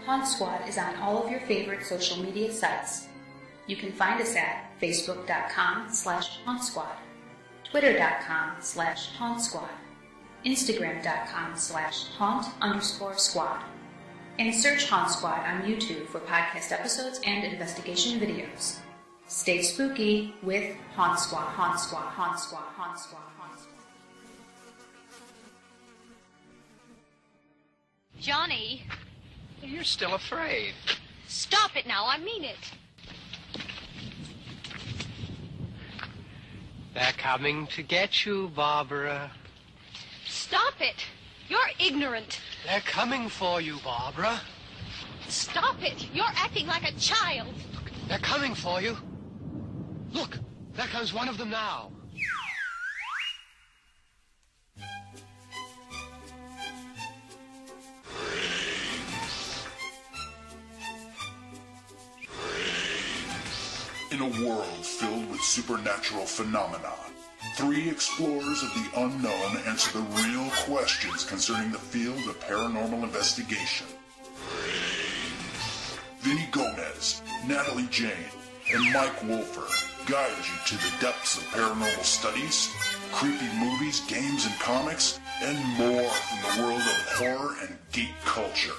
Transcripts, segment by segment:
Haunt Squad is on all of your favorite social media sites. You can find us at facebook.com/HauntSquad, twitter.com/HauntSquad, instagram.com/Haunt_squad, and search Haunt Squad on YouTube for podcast episodes and investigation videos. Stay spooky with Haunt Squad, Haunt Squad, Haunt Squad, Haunt Squad, Haunt Squad. Johnny! You're still afraid. Stop it now, I mean it. They're coming to get you, Barbara. Stop it! You're ignorant. They're coming for you, Barbara. Stop it! You're acting like a child. They're coming for you. Look, there comes one of them now. In a world filled with supernatural phenomena, 3 explorers of the unknown answer the real questions concerning the field of paranormal investigation. Vinny Gomez, Natalie Jane, and Mike Wolfer guide you to the depths of paranormal studies, creepy movies, games, and comics, and more from the world of horror and geek culture.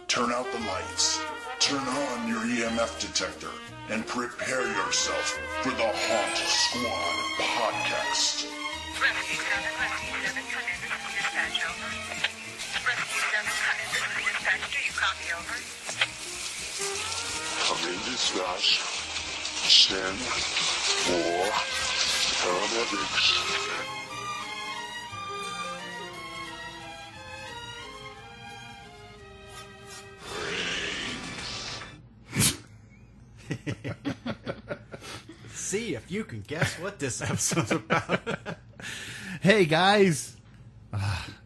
Turn out the lights, turn on your EMF detector, and prepare yourself for the Haunt Squad podcast. Rescue 7, come in. This is dispatch, over. Rescue 7, come in. This is dispatch. Do you copy, over? Come in dispatch. Send for paramedics. See if you can guess what this episode's about. Hey guys,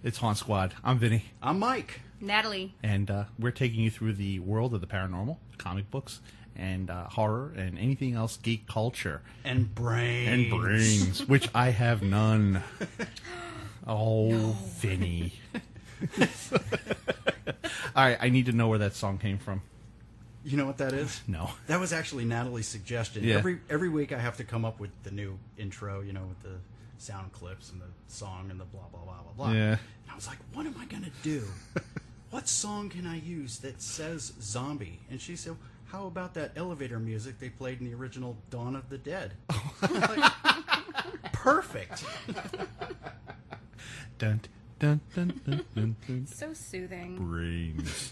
it's Haunt Squad. I'm Vinny. I'm Mike. Natalie. And we're taking you through the world of the paranormal, comic books, and horror, and anything else geek culture. And brains. Which I have none. Oh, no. Vinny. All right, I need to know where that song came from. You know what that is? No. That was actually Natalie's suggestion. Yeah. Every week I have to come up with the new intro, you know, with the sound clips and the song and the blah, blah, blah, blah, blah. Yeah. And I was like, what am I going to do? What song can I use that says zombie? And she said, how about that elevator music they played in the original Dawn of the Dead? Like, perfect. Dun, dun, dun, dun, dun, dun. So soothing. Brains.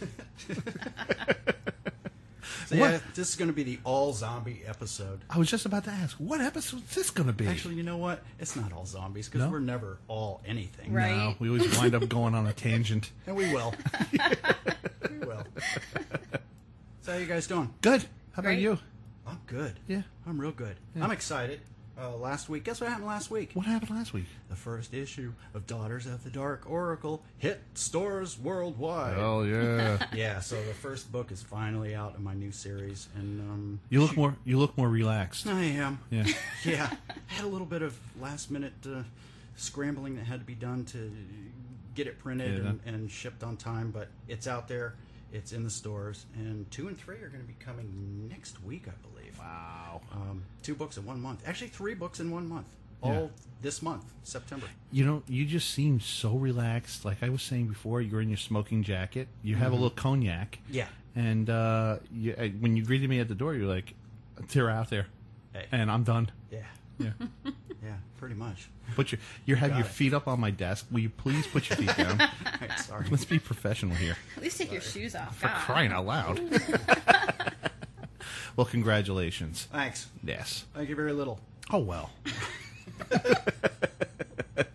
So yeah, this is going to be the all-zombie episode. I was just about to ask, what episode is this going to be? Actually, you know what? It's not all zombies, because we're never all anything. Right. No, we always wind up going on a tangent. And we will. We will. So how you guys doing? Good. How about Great. you? I'm good. Yeah. I'm real good. Yeah. I'm excited. Last week, guess what happened last week? What happened last week? The first issue of Daughters of the Dark Oracle hit stores worldwide. Oh, yeah. Yeah, so the first book is finally out in my new series, and You look more relaxed. I am. Yeah. Yeah, I had a little bit of last-minute scrambling that had to be done to get it printed and shipped on time, but it's out there. It's in the stores, and 2 and 3 are going to be coming next week, I believe. Wow. 2 books in 1 month. Actually, 3 books in 1 month. All this month, September. You know, you just seem so relaxed. Like I was saying before, you're in your smoking jacket. You have a little cognac. Yeah. And when you greeted me at the door, you're like, they're out there. Hey. And I'm done. Yeah. Yeah. Yeah, pretty much. Put you have your it. feet up on my desk. Will you please put your feet down? Right, sorry. Let's be professional here. At least take your shoes off. For God. crying out loud. Well, congratulations. Thanks. Yes. Thank you very little. Oh, well. I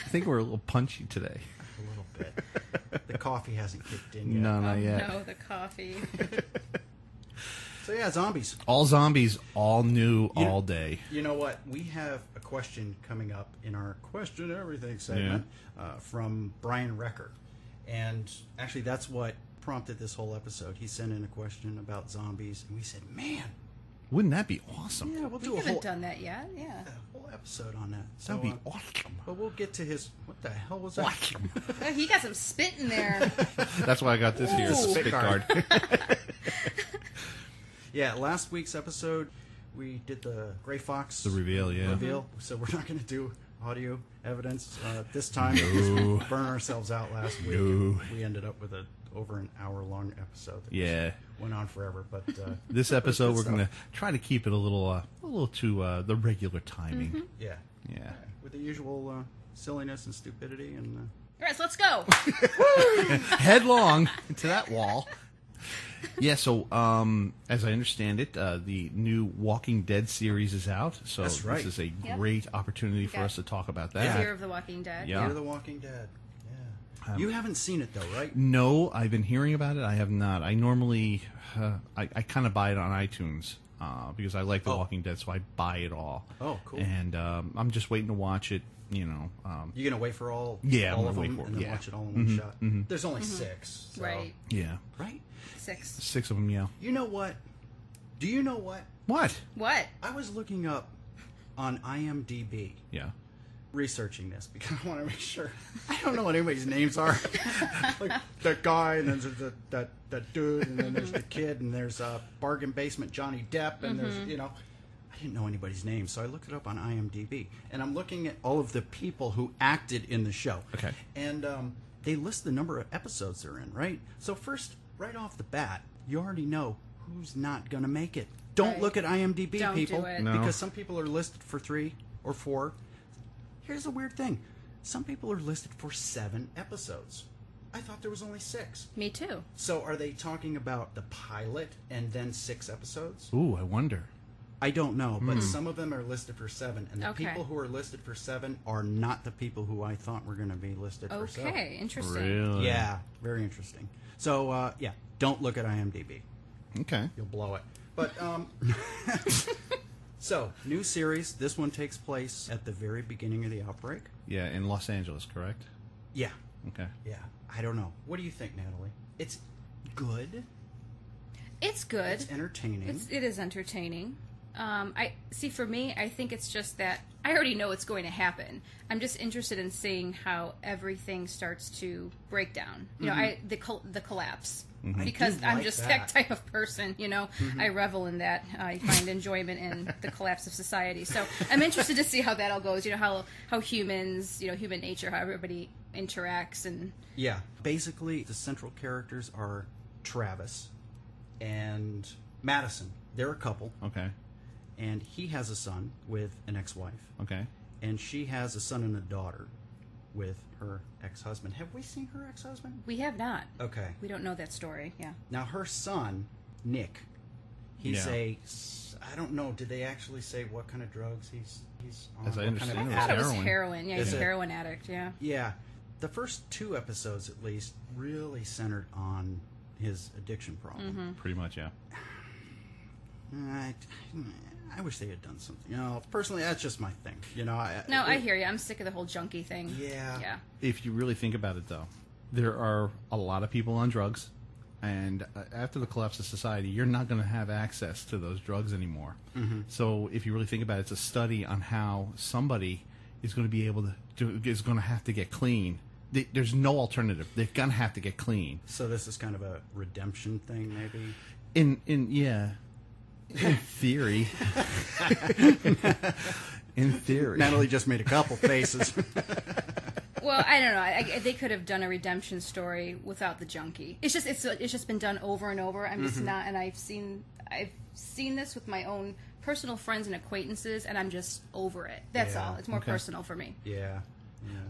think we're a little punchy today. A little bit. The coffee hasn't kicked in yet. No, not yet. No, the coffee. So yeah, zombies. All zombies, all new, all day. You know what? We have a question coming up in our Question Everything segment from Brian Recker. And actually that's what prompted this whole episode. He sent in a question about zombies, and we said, man, Wouldn't that be awesome? Yeah, we'll do We a haven't whole, done that yet. Yeah. whole episode on that. So, That would be awesome. But we'll get to his... What the hell was that? Awesome. Oh, he got some spit in there. That's why I got this here. Ooh. Spit guard. Yeah, last week's episode, we did the Gray Fox... The reveal, yeah. Reveal. So we're not going to do audio evidence this time. No. We burned ourselves out last week. No. We ended up with over an hour-long episode. That Yeah. went on forever, but... This episode, we're good going to try to keep it a little to the regular timing. Yeah. Yeah. With the usual silliness and stupidity and... All right, so let's go. Headlong into that wall. Yeah, so as I understand it, the new Walking Dead series is out. So That's right. this is a Yep. great opportunity for got us to talk about that. Fear of the Walking Dead. Yeah. Fear of the Walking Dead. Yeah. You haven't seen it, though, right? No, I've been hearing about it. I have not. I normally, I kind of buy it on iTunes because I like The Walking Dead, so I buy it all. Oh, cool. And I'm just waiting to watch it. You know, You're going to wait for all Yeah, I'm of gonna wait them for it, and then yeah. watch it all in one shot? There's only 6. So. Right. yeah, Right? 6. 6 of them. Yeah. You know what? Do you know what? What? What? I was looking up on IMDb, Yeah. researching this, because I want to make sure. I don't know what anybody's names are. Like that guy, and then there's that dude, and then there's the kid, and there's Bargain Basement Johnny Depp, and there's, you know... I didn't know anybody's name, so I looked it up on IMDb, and I'm looking at all of the people who acted in the show. Okay. And they list the number of episodes they're in, right? So first, right off the bat, you already know who's not going to make it. Don't Right. look at IMDb, Don't people, do it. No. because some people are listed for 3 or 4. Here's the weird thing. Some people are listed for 7 episodes. I thought there was only 6. Me too. So are they talking about the pilot and then 6 episodes? Ooh, I wonder. I don't know, but some of them are listed for 7, and the Okay. people who are listed for 7 are not the people who I thought were going to be listed for 7. Okay, interesting. Really? Yeah, very interesting. So, yeah, don't look at IMDb. Okay. You'll blow it. But, so, new series. This one takes place at the very beginning of the outbreak. Yeah, in Los Angeles, correct? Yeah, Okay. yeah. I don't know. What do you think, Natalie? It's good. It's good. It's entertaining. It is entertaining. I see. For me, I think it's just that I already know what's going to happen. I'm just interested in seeing how everything starts to break down. You know, the collapse. Because do I'm like just that. that type of person, you know. I revel in that. I find enjoyment in the collapse of society. So I'm interested to see how that all goes. You know, how humans, you know, human nature, how everybody interacts, and Yeah. Basically, the central characters are Travis and Madison. They're a couple, Okay. and he has a son with an ex-wife, Okay. and she has a son and a daughter with her ex-husband. Have we seen her ex-husband? we have not. Okay. We don't know that story. Yeah. Now, her son, Nick, he's Yeah. I don't know, did they actually say what kind of drugs he's on? As I What understand kind it of was I thought it was heroin. heroin. Yeah, Is he's a it? heroin addict. Yeah. Yeah. The first 2 episodes, at least, really centered on his addiction problem. Pretty much, yeah. I wish they had done something. You know, personally, that's just my thing. You know, I hear you. I'm sick of the whole junkie thing. Yeah. Yeah. If you really think about it, though, there are a lot of people on drugs, and after the collapse of society, you're not going to have access to those drugs anymore. So if you really think about it, it's a study on how somebody is going to be able is going to have to get clean. There's no alternative. They're going to have to get clean. So this is kind of a redemption thing, maybe. In theory. In theory. Natalie just made a couple faces. Well, I don't know. They could have done a redemption story without the junkie. It's just been done over and over. I'm just not, and I've seen this with my own personal friends and acquaintances, and I'm just over it. That's Yeah. all. It's more Okay. personal for me. Yeah.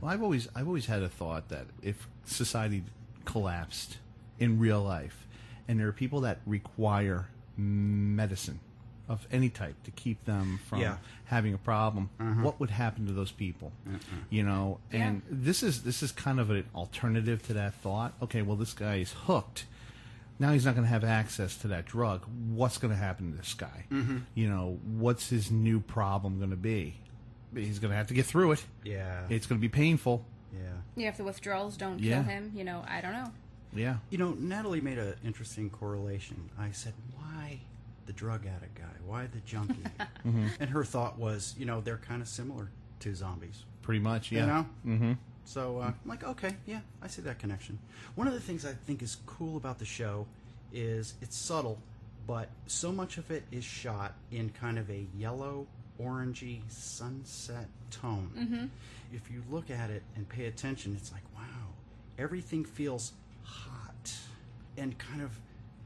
Well, I've always had a thought that if society collapsed in real life, and there are people that require medicine of any type to keep them from Yeah. having a problem, what would happen to those people? You know, and this is kind of an alternative to that thought. Okay, well, this guy is hooked. Now he's not going to have access to that drug. What's going to happen to this guy? You know, what's his new problem going to be? He's going to have to get through it. Yeah. It's going to be painful. Yeah. Yeah, if the withdrawals don't Yeah. kill him, you know, I don't know. Yeah. You know, Natalie made an interesting correlation. I said, why the drug addict guy? Why the junkie? And her thought was, they're kind of similar to zombies. Pretty much, yeah. You know? Mm-hmm. So I'm like, okay, yeah, I see that connection. One of the things I think is cool about the show is it's subtle, but so much of it is shot in kind of a yellow, orangey, sunset tone. Mm-hmm. If you look at it and pay attention, it's like, wow, everything feels hot and kind of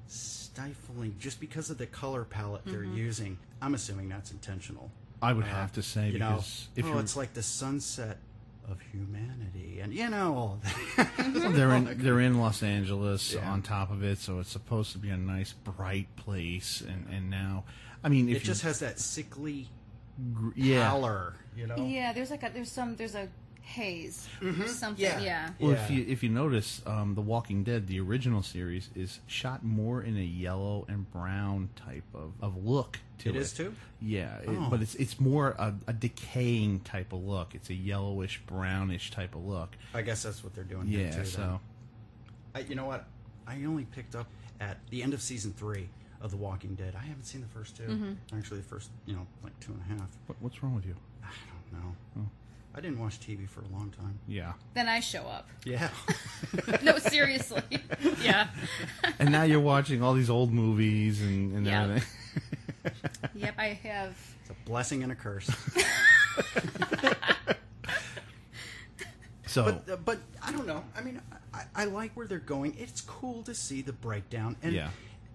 stifling just because of the color palette they're using. I'm assuming that's intentional. I would have to say, because if it's like the sunset of humanity, and all of that. they're in Los Angeles on top of it, so it's supposed to be a nice bright place, and now, I mean, if it just has that sickly pallor, Yeah, there's a haze, something. Yeah. Well, if you notice, The Walking Dead, the original series, is shot more in a yellow and brown type of look to it. It is too? Yeah, but it's more a decaying type of look. It's a yellowish, brownish type of look. I guess that's what they're doing here too. So you know what? I only picked up at the end of season 3 of The Walking Dead. I haven't seen the first 2. Actually, the first, like 2.5. What's wrong with you? I don't know. Oh. I didn't watch TV for a long time. Yeah. Then I show up. Yeah. No, seriously. Yeah. And now you're watching all these old movies and everything. Yep, I have. It's a blessing and a curse. But I don't know. I mean, I like where they're going. It's cool to see the breakdown. And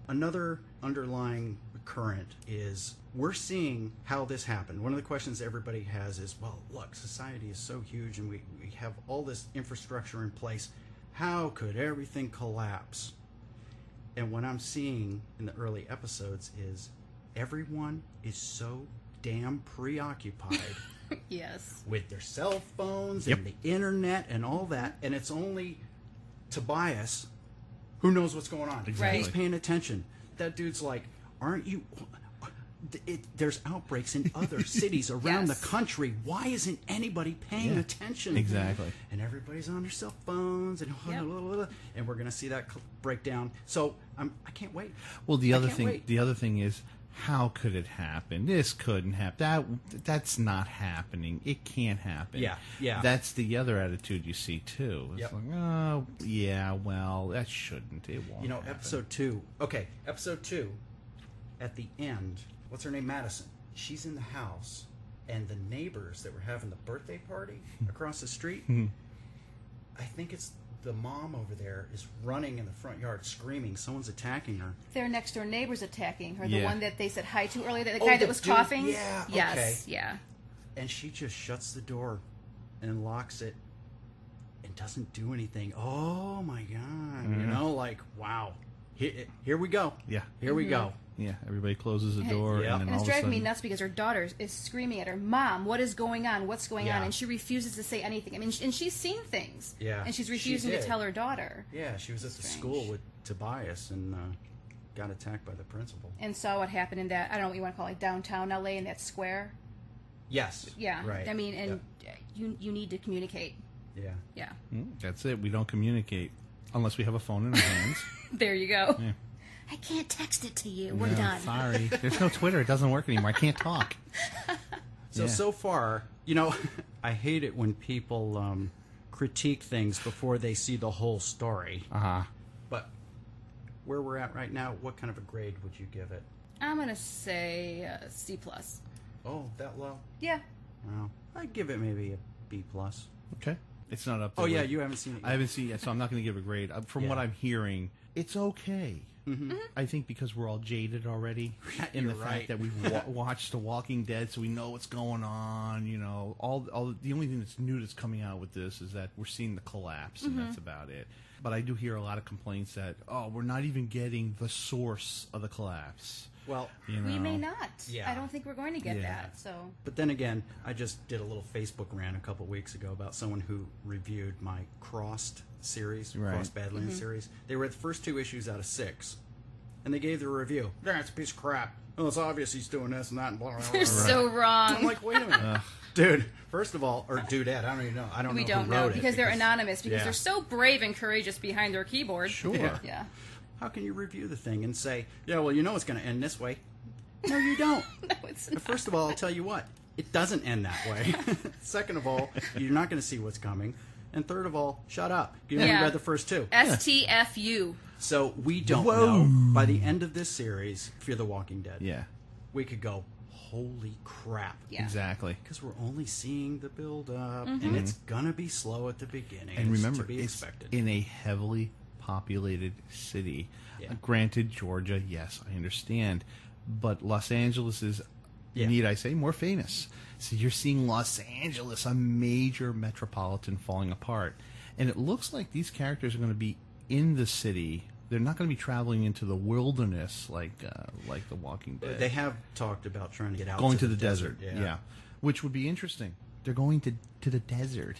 another underlying current is we're seeing how this happened. One of the questions everybody has is, well, look, society is so huge and we have all this infrastructure in place. How could everything collapse? And what I'm seeing in the early episodes is everyone is so damn preoccupied yes, with their cell phones and the internet and all that, and it's only Tobias who knows what's going on. Exactly. He's paying attention. That dude's like, aren't you... there's outbreaks in other cities around the country. Why isn't anybody paying attention? Exactly. And everybody's on their cell phones, and and we're going to see that breakdown. So I can't wait. Well, the other thing is, how could it happen? This couldn't happen. That's not happening. It can't happen. Yeah. That's the other attitude you see too. It's like, oh, yeah, well, that shouldn't. It won't. Happen. Episode 2. Okay, episode 2. At the end, what's her name? Madison. She's in the house, and the neighbors that were having the birthday party across the street. I think it's the mom over there is running in the front yard screaming. Someone's attacking her. Their next door neighbor's attacking her. The one that they said hi to earlier. The guy that was coughing. Yeah. Yes. Okay. Yeah. And she just shuts the door and locks it and doesn't do anything. Oh my God. Like, wow. Here we go. Yeah. Here we go. Yeah, everybody closes the door, and then and all it's of a driving me sudden... nuts because her daughter is screaming at her, "Mom, what is going on? What's going on?" And she refuses to say anything. I mean, and she's seen things. Yeah. And she's refusing to tell her daughter. Yeah, she was at the school with Tobias and got attacked by the principal. And saw what happened in that, I don't know what you want to call it, downtown LA in that square. Yes. Yeah. Right. I mean, and you need to communicate. Yeah. Yeah. That's it. We don't communicate unless we have a phone in our hands. There you go. Yeah. I can't text it to you. We're done. Sorry. There's no Twitter. It doesn't work anymore. I can't talk. So far, I hate it when people critique things before they see the whole story. But where we're at right now, what kind of a grade would you give it? I'm going to say C+. Oh, that low? Yeah. Well, I'd give it maybe a B+. Okay. It's not up there. Oh, yeah, you haven't seen it yet. I haven't seen it, so I'm not going to give a grade. From what I'm hearing, it's okay. I think because we're all jaded already in the fact that we've watched The Walking Dead, so we know what's going on. All the only thing that's new that's coming out with this is that we're seeing the collapse, and that's about it. But I do hear a lot of complaints that we're not even getting the source of the collapse. Well, we may not. Yeah. I don't think we're going to get that. So. But then again, I just did a little Facebook rant a couple weeks ago about someone who reviewed my Crossed series, Crossed Badlands series. They read the first 2 issues out of 6, and they gave their review. That's a piece of crap. Well, it's obvious he's doing this and that and blah, blah, blah. They're so wrong. I'm like, wait a minute. Dude, first of all, or dudette, I don't even know. I don't know who wrote it. Because they're anonymous, because they're so brave and courageous behind their keyboard. Sure. Yeah. How can you review the thing and say, yeah, well, it's going to end this way? No, you don't. No, it's not. First of all, I'll tell you what. It doesn't end that way. Second of all, you're not going to see what's coming. And third of all, shut up. You haven't read the first two. STFU. So we don't know. By the end of this series, Fear the Walking Dead, we could go, holy crap. Yeah. Exactly. Because we're only seeing the build-up, and it's going to be slow at the beginning. And remember, to be it's expected. in a heavily populated city. Yeah. Granted, Georgia, yes, I understand. But Los Angeles is, need I say, more famous. So you're seeing Los Angeles, a major metropolitan, falling apart. And it looks like these characters are going to be in the city. They're not going to be traveling into the wilderness like The Walking Dead. They have talked about trying to get out going to the desert. Yeah. Which would be interesting. They're going to the desert.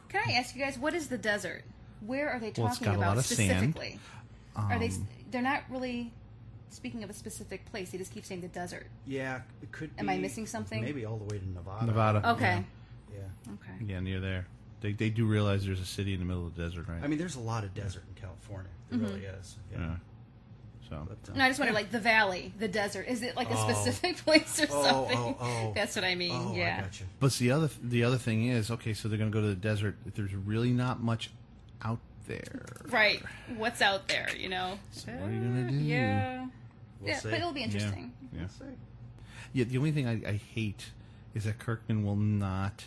Can I ask you guys, what is the desert? Where are they Well, it's talking got a lot about of sand. specifically? Are they're not really speaking of a specific place. They just keep saying the desert. Yeah, it could be. Am I missing something? Maybe all the way to Nevada. Nevada. Okay. Yeah. Okay. Yeah, near there. They do realize there's a city in the middle of the desert, right? I mean, there's a lot of desert in California. There really is. Yeah. So. But, No, I just wonder, like, the valley, the desert. Is it like a specific place or something? That's what I mean. Oh, yeah. I got you. But the other thing is, okay, so they're going to go to the desert. There's really not much out there. Right. What's out there, you know? So what are you going to do? Yeah. We'll yeah, see. but it'll be interesting. Yeah. We'll see. Yeah, the only thing I hate is that Kirkman will not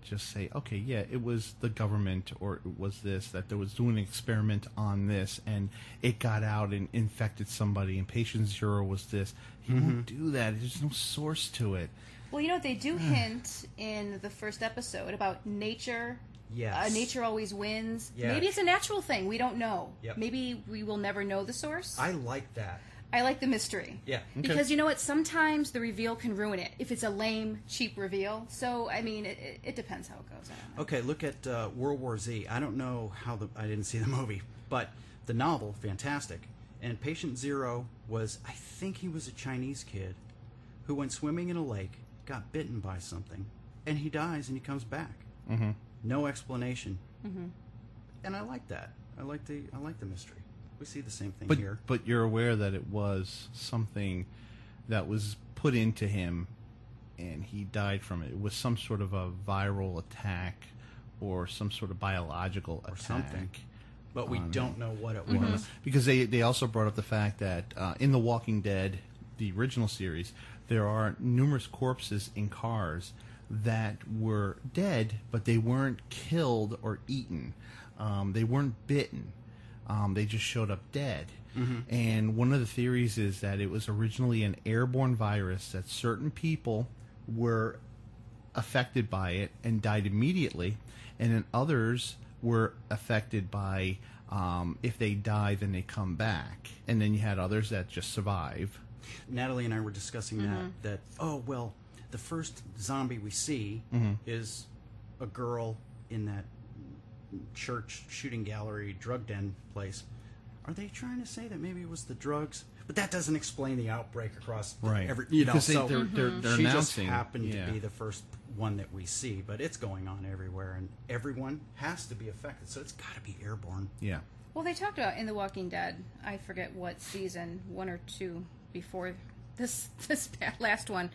just say, okay, yeah, it was the government or it was this, that there was doing an experiment on this and it got out and infected somebody and patient zero was this. He won't do that. There's no source to it. Well, you know, they do hint in the first episode about nature. Yes. Nature always wins. Yeah. Maybe it's a natural thing. We don't know. Yep. Maybe we will never know the source. I like that. I like the mystery. Yeah. Because you know what? Sometimes the reveal can ruin it if it's a lame, cheap reveal. So, I mean, it depends how it goes. Okay, look at World War Z. I don't know how I didn't see the movie, but the novel, fantastic. And Patient Zero was, I think he was a Chinese kid who went swimming in a lake, got bitten by something, and he dies and he comes back. Mm-hmm. No explanation. Mm-hmm. And I like that. I like the mystery. We see the same thing here. But you're aware that it was something that was put into him and he died from it. It was some sort of a viral attack or some sort of biological attack. Something. But we don't know what it was. Because they also brought up the fact that in The Walking Dead, the original series, there are numerous corpses in cars that were dead, but they weren't killed or eaten. They weren't bitten. They just showed up dead. And one of the theories is that it was originally an airborne virus, that certain people were affected by it and died immediately, and then others were affected by if they die, then they come back. And then you had others that just survive. Natalie and I were discussing that, the first zombie we see is a girl in that church shooting gallery drug den place. Are they trying to say that maybe it was the drugs? But that doesn't explain the outbreak across every, Because so they're she just announcing, happened to be the first one that we see, but it's going on everywhere and everyone has to be affected, so it's got to be airborne. Yeah. Well, they talked about in The Walking Dead, I forget what season, 1 or 2 before this last one,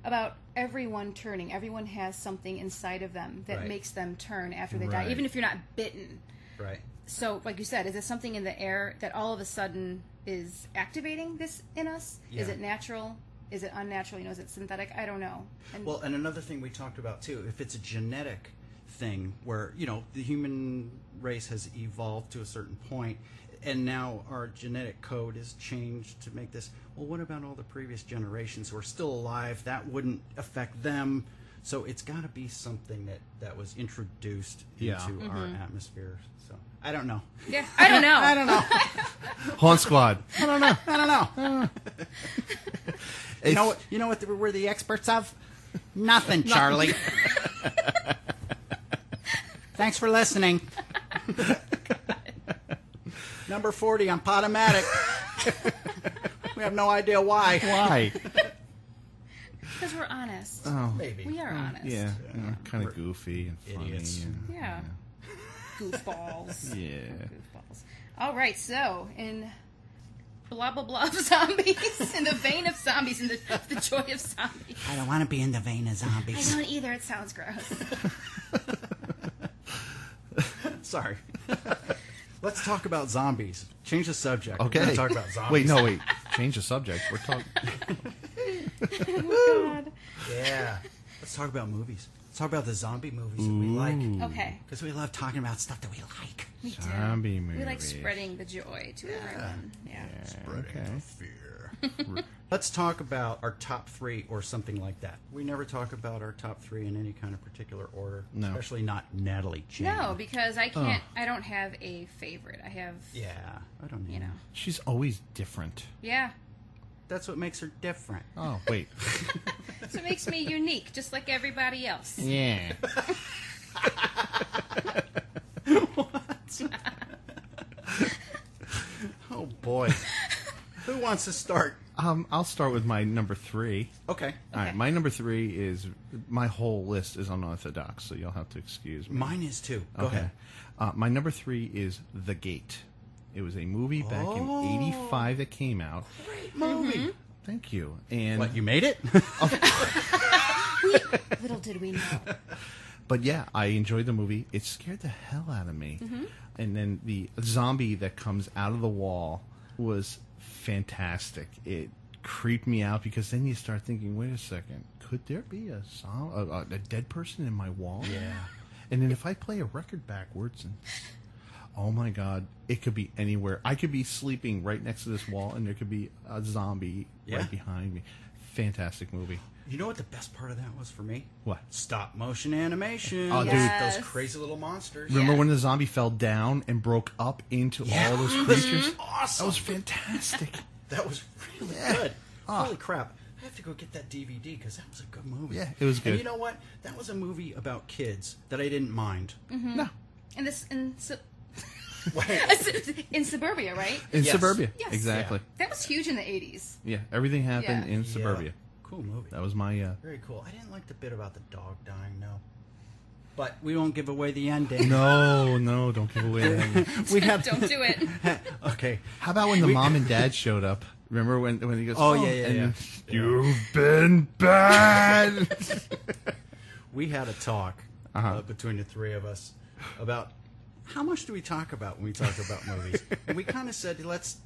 about everyone turning. Everyone has something inside of them that makes them turn after they die, even if you're not bitten. Right. So, like you said, is it something in the air that all of a sudden is activating this in us? Yeah. Is it natural? Is it unnatural? You know, is it synthetic? I don't know. And another thing we talked about too, if it's a genetic thing where, you know, the human race has evolved to a certain point and now our genetic code is changed to make this, well, what about all the previous generations who are still alive? That wouldn't affect them. So it's got to be something that was introduced into our atmosphere. So I don't know. Yeah, I don't know. I don't know. Haunt Squad. I don't know. You know what we're the experts of? Nothing, Charlie. Thanks for listening. Number 40 on Podomatic. We have no idea why. Why? Because we're honest. Oh, Maybe. We are honest. yeah. Kind of goofy and funny. Idiots. And, Yeah. Goofballs. Yeah. Goofballs. All right, so in blah blah blah of zombies, in the vein of zombies, in the joy of zombies. I don't want to be in the vein of zombies. I don't either. It sounds gross. Sorry. Let's talk about zombies. Change the subject. Okay. We're going to talk about zombies. Wait, no, wait. Change the subject. We're talking. Oh God. Yeah. Let's talk about movies. Let's talk about the zombie movies that we like. Okay. Because we love talking about stuff that we like. We do. Zombie We like movies. spreading the joy to everyone. Yeah. Spreading the fear. Let's talk about our top 3 or something like that. We never talk about our top 3 in any kind of particular order. No. Especially not Natalie Jane. No, because I can't. I don't have a favorite. I have. Yeah. I don't know. You know. She's always different. Yeah. That's what makes her different. Oh, wait. So it makes me unique, just like everybody else. Yeah. Oh, boy. Who wants to start? I'll start with my number 3. Okay. All right, my number 3 is, my whole list is unorthodox, so you'll have to excuse me. Mine is too. Go ahead. My number 3 is The Gate. It was a movie back in '85 that came out. Great movie. Thank you. And What, you made it? Little did we know. But yeah, I enjoyed the movie. It scared the hell out of me. And then the zombie that comes out of the wall was fantastic. It creeped me out because then you start thinking, wait a second, could there be a dead person in my wall? Yeah. And then if I play a record backwards and oh my God, it could be anywhere. I could be sleeping right next to this wall and there could be a zombie right behind me. Fantastic movie. You know what the best part of that was for me? What? Stop motion animation. Oh, dude. Yes. Those crazy little monsters. Remember when the zombie fell down and broke up into all those creatures? Awesome. That was fantastic. That was really good. Holy crap. I have to go get that DVD because that was a good movie. Yeah, it was good. And you know what? That was a movie about kids that I didn't mind. No. And this in Wait. suburbia, right? In Yes. suburbia. Yes. Exactly. That was huge in the 80s. Yeah, everything happened Yeah. in suburbia. Cool movie. That was my... Very cool. I didn't like the bit about the dog dying, no. But we won't give away the ending. No, don't give away anything. We had Don't do it. Okay. How about when the mom and dad showed up? Remember when he goes, Oh, yeah. You've been bad. We had a talk between the three of us about how much do we talk about when we talk about movies. And we kind of said, let's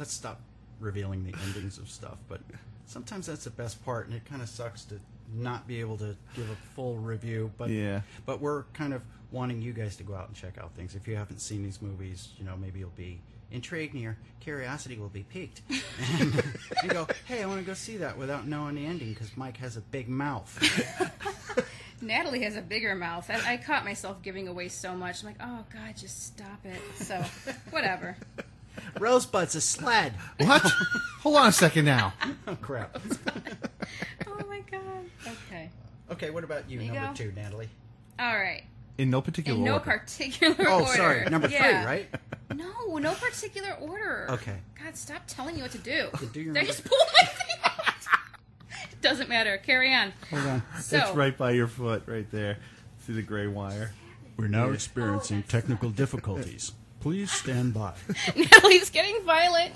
stop revealing the endings of stuff. But sometimes that's the best part, and it kind of sucks to not be able to give a full review. But Yeah. But we're kind of wanting you guys to go out and check out things. If you haven't seen these movies, maybe you'll be intrigued and your curiosity will be piqued. And you go, hey, I want to go see that without knowing the ending because Mike has a big mouth. Natalie has a bigger mouth. I caught myself giving away so much. I'm like, oh, God, just stop it. So, whatever. Rosebud's a sled. What? Hold on a second now. Oh, crap. Oh, my God. Okay. Okay, what about you, There you number go. 2, Natalie? All right. In no particular In no order. particular Oh, order. sorry, number 3, Yeah. right? No particular order. Okay. God, stop telling me what to do. Do your Did I number- just pull my thing out? Doesn't matter. Carry on. Hold on. So, It's right by your foot, right there. See the gray wire? We're now experiencing technical difficulties. Please stand by. Natalie's getting violent.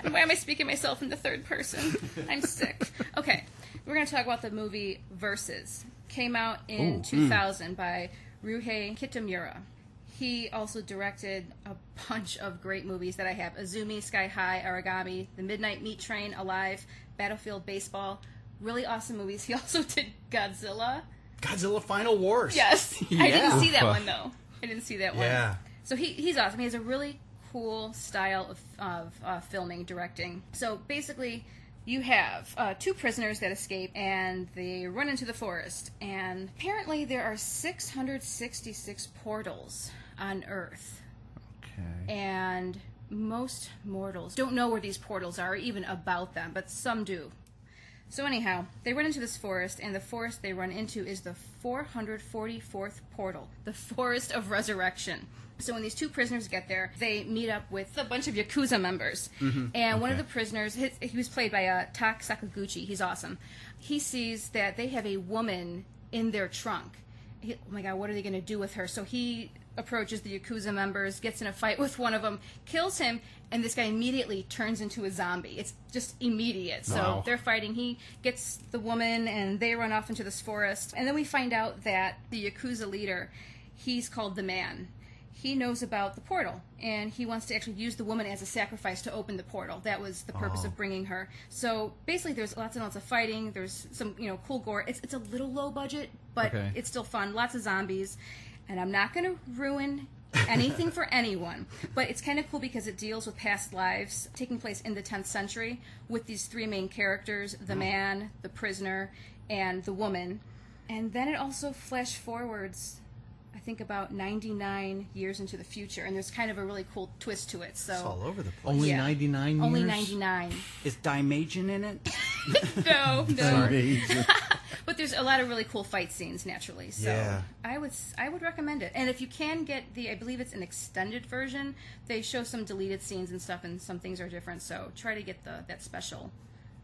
And why am I speaking myself in the third person? I'm sick. Okay, we're going to talk about the movie Versus. Came out in 2000 by Ryuhei Kitamura. He also directed a bunch of great movies that I have. Azumi, Sky High, Origami, The Midnight Meat Train, Alive, Battlefield Baseball. Really awesome movies. He also did Godzilla. Godzilla Final Wars. Yes. I didn't see that one, though. I didn't see that one. Yeah. So he's awesome. He has a really cool style of filming, directing. So basically, you have 2 prisoners that escape, and they run into the forest. And apparently there are 666 portals on Earth. Okay. And most mortals don't know where these portals are, or even about them, but some do. So anyhow, they run into this forest, and the forest they run into is the 444th portal, the Forest of Resurrection. So when these 2 prisoners get there, they meet up with a bunch of Yakuza members. And one of the prisoners, he was played by Tak Sakaguchi. He's awesome. He sees that they have a woman in their trunk. oh my God, what are they going to do with her? So he approaches the Yakuza members, gets in a fight with one of them, kills him, and this guy immediately turns into a zombie. It's just immediate. So Wow. they're fighting. He gets the woman, and they run off into this forest. And then we find out that the Yakuza leader, he's called the Man. He knows about the portal, and he wants to actually use the woman as a sacrifice to open the portal. That was the purpose of bringing her. So basically, there's lots and lots of fighting. There's some, cool gore. It's a little low budget, but Okay. it's still fun. Lots of zombies, and I'm not going to ruin anything for anyone, but it's kind of cool because it deals with past lives taking place in the 10th century with these three main characters: the man, the prisoner, and the woman. And then it also flash forwards, I think, about 99 years into the future, and there's kind of a really cool twist to it. So It's all over the place. Only Yeah. 99 years? only 99. Is Dimagian in it? No. Sorry. But there's a lot of really cool fight scenes naturally. So Yeah. I would recommend it. And if you can get I believe it's an extended version, they show some deleted scenes and stuff, and some things are different. So try to get that special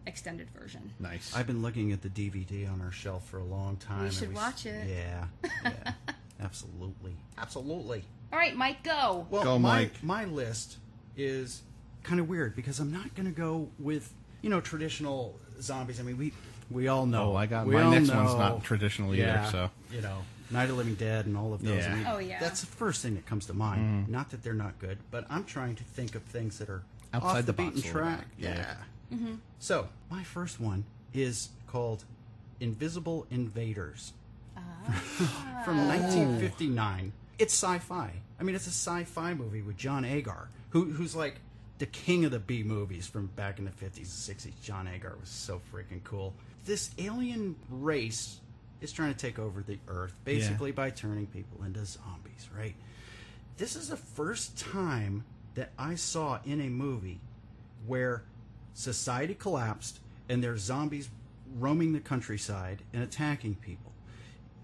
extended version. Nice. I've been looking at the DVD on our shelf for a long time. and should watch it. Yeah. Absolutely. Absolutely. All right, Mike, go. Well, Go, Mike. My list is kind of weird because I'm not going to go with, traditional zombies. I mean, we all know. my next one's not traditional either, Yeah, so. Night of the Living Dead and all of those. Yeah. I mean, Oh, yeah. That's the first thing that comes to mind. Not that they're not good, but I'm trying to think of things that are Outside off the beaten box a little track. bit. Yeah. Mm-hmm. So, my first one is called Invisible Invaders. From 1959. It's sci-fi. I mean, it's a sci-fi movie with John Agar, who's like the king of the B movies from back in the 50s and 60s. John Agar was so freaking cool. This alien race is trying to take over the Earth, basically by turning people into zombies, right? This is the first time that I saw in a movie where society collapsed and there's zombies roaming the countryside and attacking people.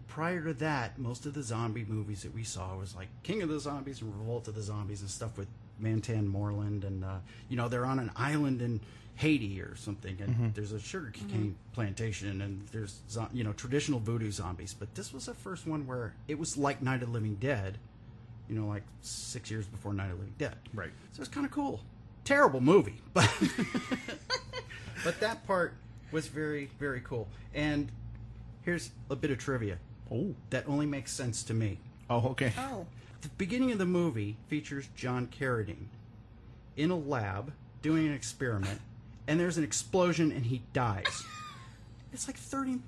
Prior to that, most of the zombie movies that we saw was like King of the Zombies and Revolt of the Zombies and stuff with Mantan Moreland, and they're on an island in Haiti or something, and there's a sugarcane plantation, and there's traditional voodoo zombies. But this was the first one where it was like Night of the Living Dead, like 6 years before Night of the Living Dead. Right. So it's kind of cool. Terrible movie, but but that part was very, very cool. And here's a bit of trivia. Oh. That only makes sense to me. Oh, okay. Oh. The beginning of the movie features John Carradine in a lab doing an experiment, and there's an explosion and he dies. It's like 30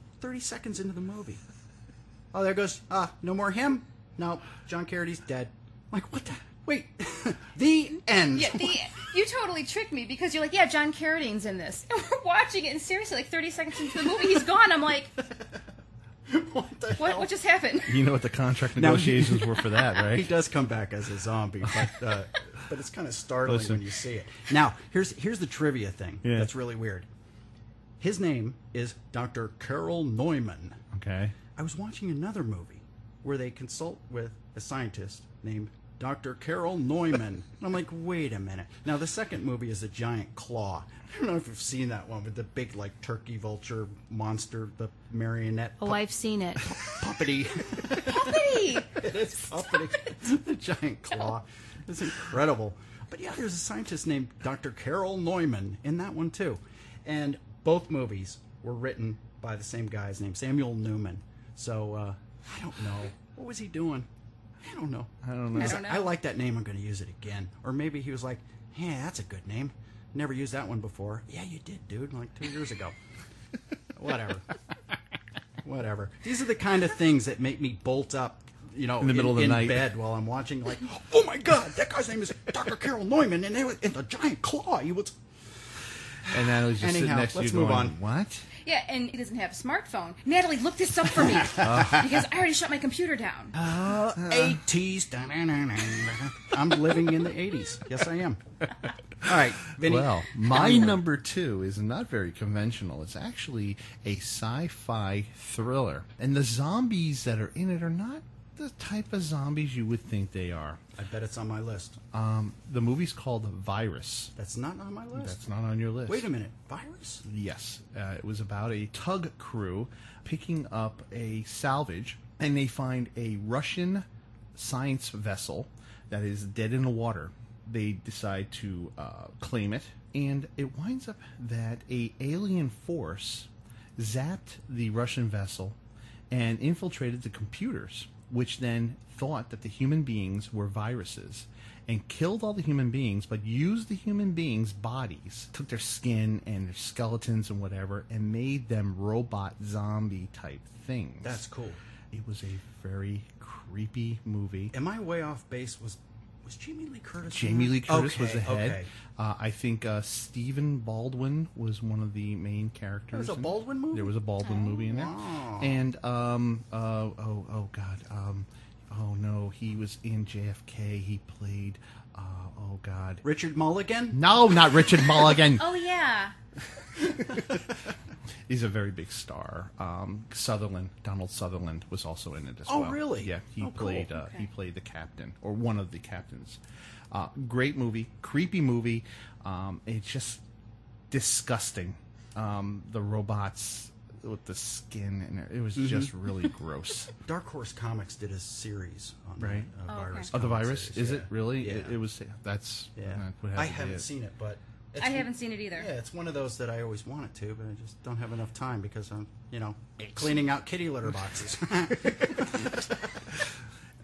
seconds into the movie. Oh, there goes, no more him? No, John Carradine's dead. I'm like, what the? Wait. The end. Yeah, you totally tricked me because you're like, yeah, John Carradine's in this. And we're watching it, and seriously, like 30 seconds into the movie, he's gone. I'm like, What the hell? what just happened? You know what the contract Now, negotiations were for that, right? He does come back as a zombie, but it's kind of startling Listen. when you see it. Now, here's the trivia thing Yeah. that's really weird. His name is Dr. Carol Neumann. Okay. I was watching another movie where they consult with a scientist named Dr. Carol Neumann. And I'm like, wait a minute. Now, the second movie is A Giant Claw. I don't know if you've seen that one with the big, like, turkey vulture monster, the marionette. Oh, I've seen it. Puppety. Puppety! It is puppety. The Giant Claw. It's incredible. But yeah, there's a scientist named Dr. Carol Neumann in that one, too. And both movies were written by the same guy named Samuel Newman. So, I don't know. What was he doing? I don't know. I don't know. I don't know. I like that name. I'm going to use it again. Or maybe he was like, yeah, that's a good name. Never used that one before. Yeah, you did, dude, like 2 years ago. Whatever. These are the kind of things that make me bolt up, in the middle of the night, bed while I'm watching, like, oh my God, that guy's name is Dr. Carol Neumann, and in the Giant Claw, he was... And Natalie's just sitting Anyhow, next to let's you move going, on. what? Yeah, and he doesn't have a smartphone. Natalie, look this up for me. Because I already shut my computer down. 80s. I'm living in the 80s. Yes, I am. All right, Vinny. Well, my number 2 is not very conventional. It's actually a sci-fi thriller. And the zombies that are in it are not the type of zombies you would think they are. I bet it's on my list. The movie's called Virus. That's not on my list. That's not on your list. Wait a minute. Virus? Yes. It was about a tug crew picking up a salvage and they find a Russian science vessel that is dead in the water. They decide to claim it, and it winds up that a alien force zapped the Russian vessel and infiltrated the computers, which then thought that the human beings were viruses and killed all the human beings, but used the human beings' bodies, took their skin and their skeletons and whatever, and made them robot zombie type things. That's cool. It was a very creepy movie. Am I way off base? Was Jamie Lee Curtis? Jamie Lee Curtis was the head. Okay. I think Stephen Baldwin was one of the main characters. There was a Baldwin movie? There was a Baldwin movie in there. Wow. And oh no, he was in JFK. He played oh god, Richard Mulligan? No, not Richard Mulligan. Oh yeah. He's a very big star. Donald Sutherland was also in it as Oh, well. really? Yeah, he Oh, cool. played Okay. he played the captain or one of the captains. Great movie, creepy movie. It's just disgusting. The robots with the skin, and it was just really gross. Dark Horse Comics did a series on Right. that, virus. Oh, the comic virus? series, Is yeah. it really? Yeah. It was. That's. Yeah. That would have I to be haven't it. seen it, but I haven't seen it either. Yeah, it's one of those that I always wanted to, but I just don't have enough time because I'm, cleaning out kitty litter boxes.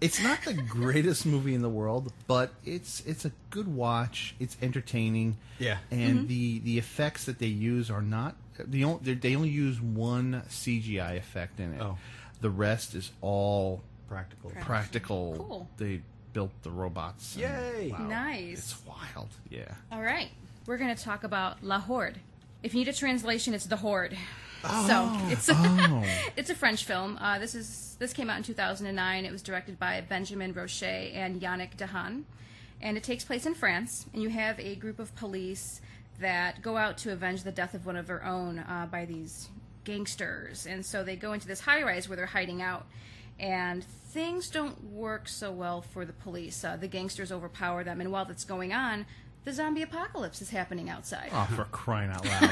It's not the greatest movie in the world, but it's a good watch. It's entertaining. Yeah. And the effects that they use are not they only use one CGI effect in it. Oh. The rest is all Practical. practical. Cool. They built the robots. Yay. Wow. Nice. It's wild. Yeah. All right. We're going to talk about La Horde. If you need a translation, it's The Horde. Oh. So it's Oh. it's a French film. This came out in 2009. It was directed by Benjamin Roche and Yannick Dehaene, and it takes place in France. And you have a group of police that go out to avenge the death of one of their own by these gangsters. And so they go into this high-rise where they're hiding out, and things don't work so well for the police. The gangsters overpower them, and while that's going on, the zombie apocalypse is happening outside. Oh, for crying out loud.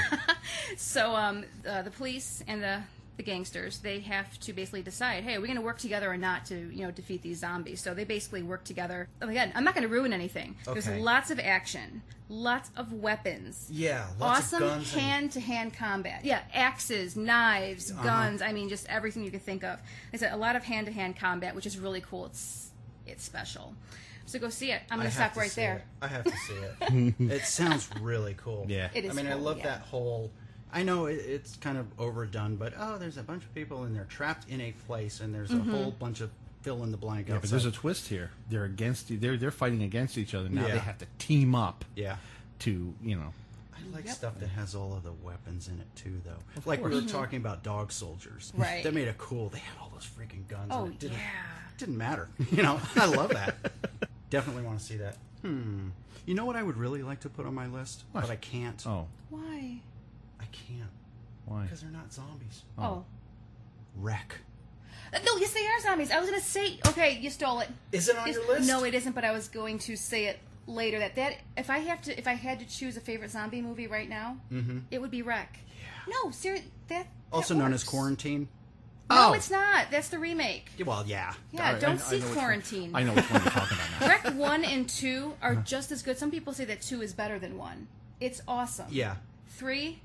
So the police and the gangsters, they have to basically decide, hey, are we going to work together or not to defeat these zombies? So they basically work together. Again, I'm not going to ruin anything. Okay. There's lots of action, lots of weapons. Yeah, lots awesome of guns. hand-to-hand combat. Yeah, axes, knives, guns. I mean, just everything you could think of. Like I said, a lot of hand-to-hand combat, which is really cool. It's special. So go see it. I'm going to stop right there. I have to see it. It sounds really cool. Yeah. It is I mean, I cool, love yeah. that whole. I know it's kind of overdone, but there's a bunch of people and they're trapped in a place, and there's a whole bunch of fill in the blank. Yeah, but there's a twist here. They're against. They're fighting against each other now. Yeah. They have to team up. Yeah. To I like stuff that has all of the weapons in it too, though. Like we course. were talking about dog soldiers. Right. That made it cool. They had all those freaking guns. Oh, and it yeah. didn't matter. I love that. Definitely want to see that. You know what I would really like to put on my list, What? but I can't. oh, Why? I can't why? because they're not zombies. Oh. Wreck. No, yes, they are zombies. I was going to say, okay, you stole it. Is it on your list? No, it isn't, but I was going to say it later. That if I had to choose a favorite zombie movie right now, it would be Wreck. Yeah. No, seriously, that Also that known as works. Quarantine. No, Oh. it's not. That's the remake. Well, yeah. Yeah, All right, don't I see know which one- Quarantine. I know which one you're talking about now. Wreck 1 and 2 are just as good. Some people say that 2 is better than 1. It's awesome. Yeah. 3,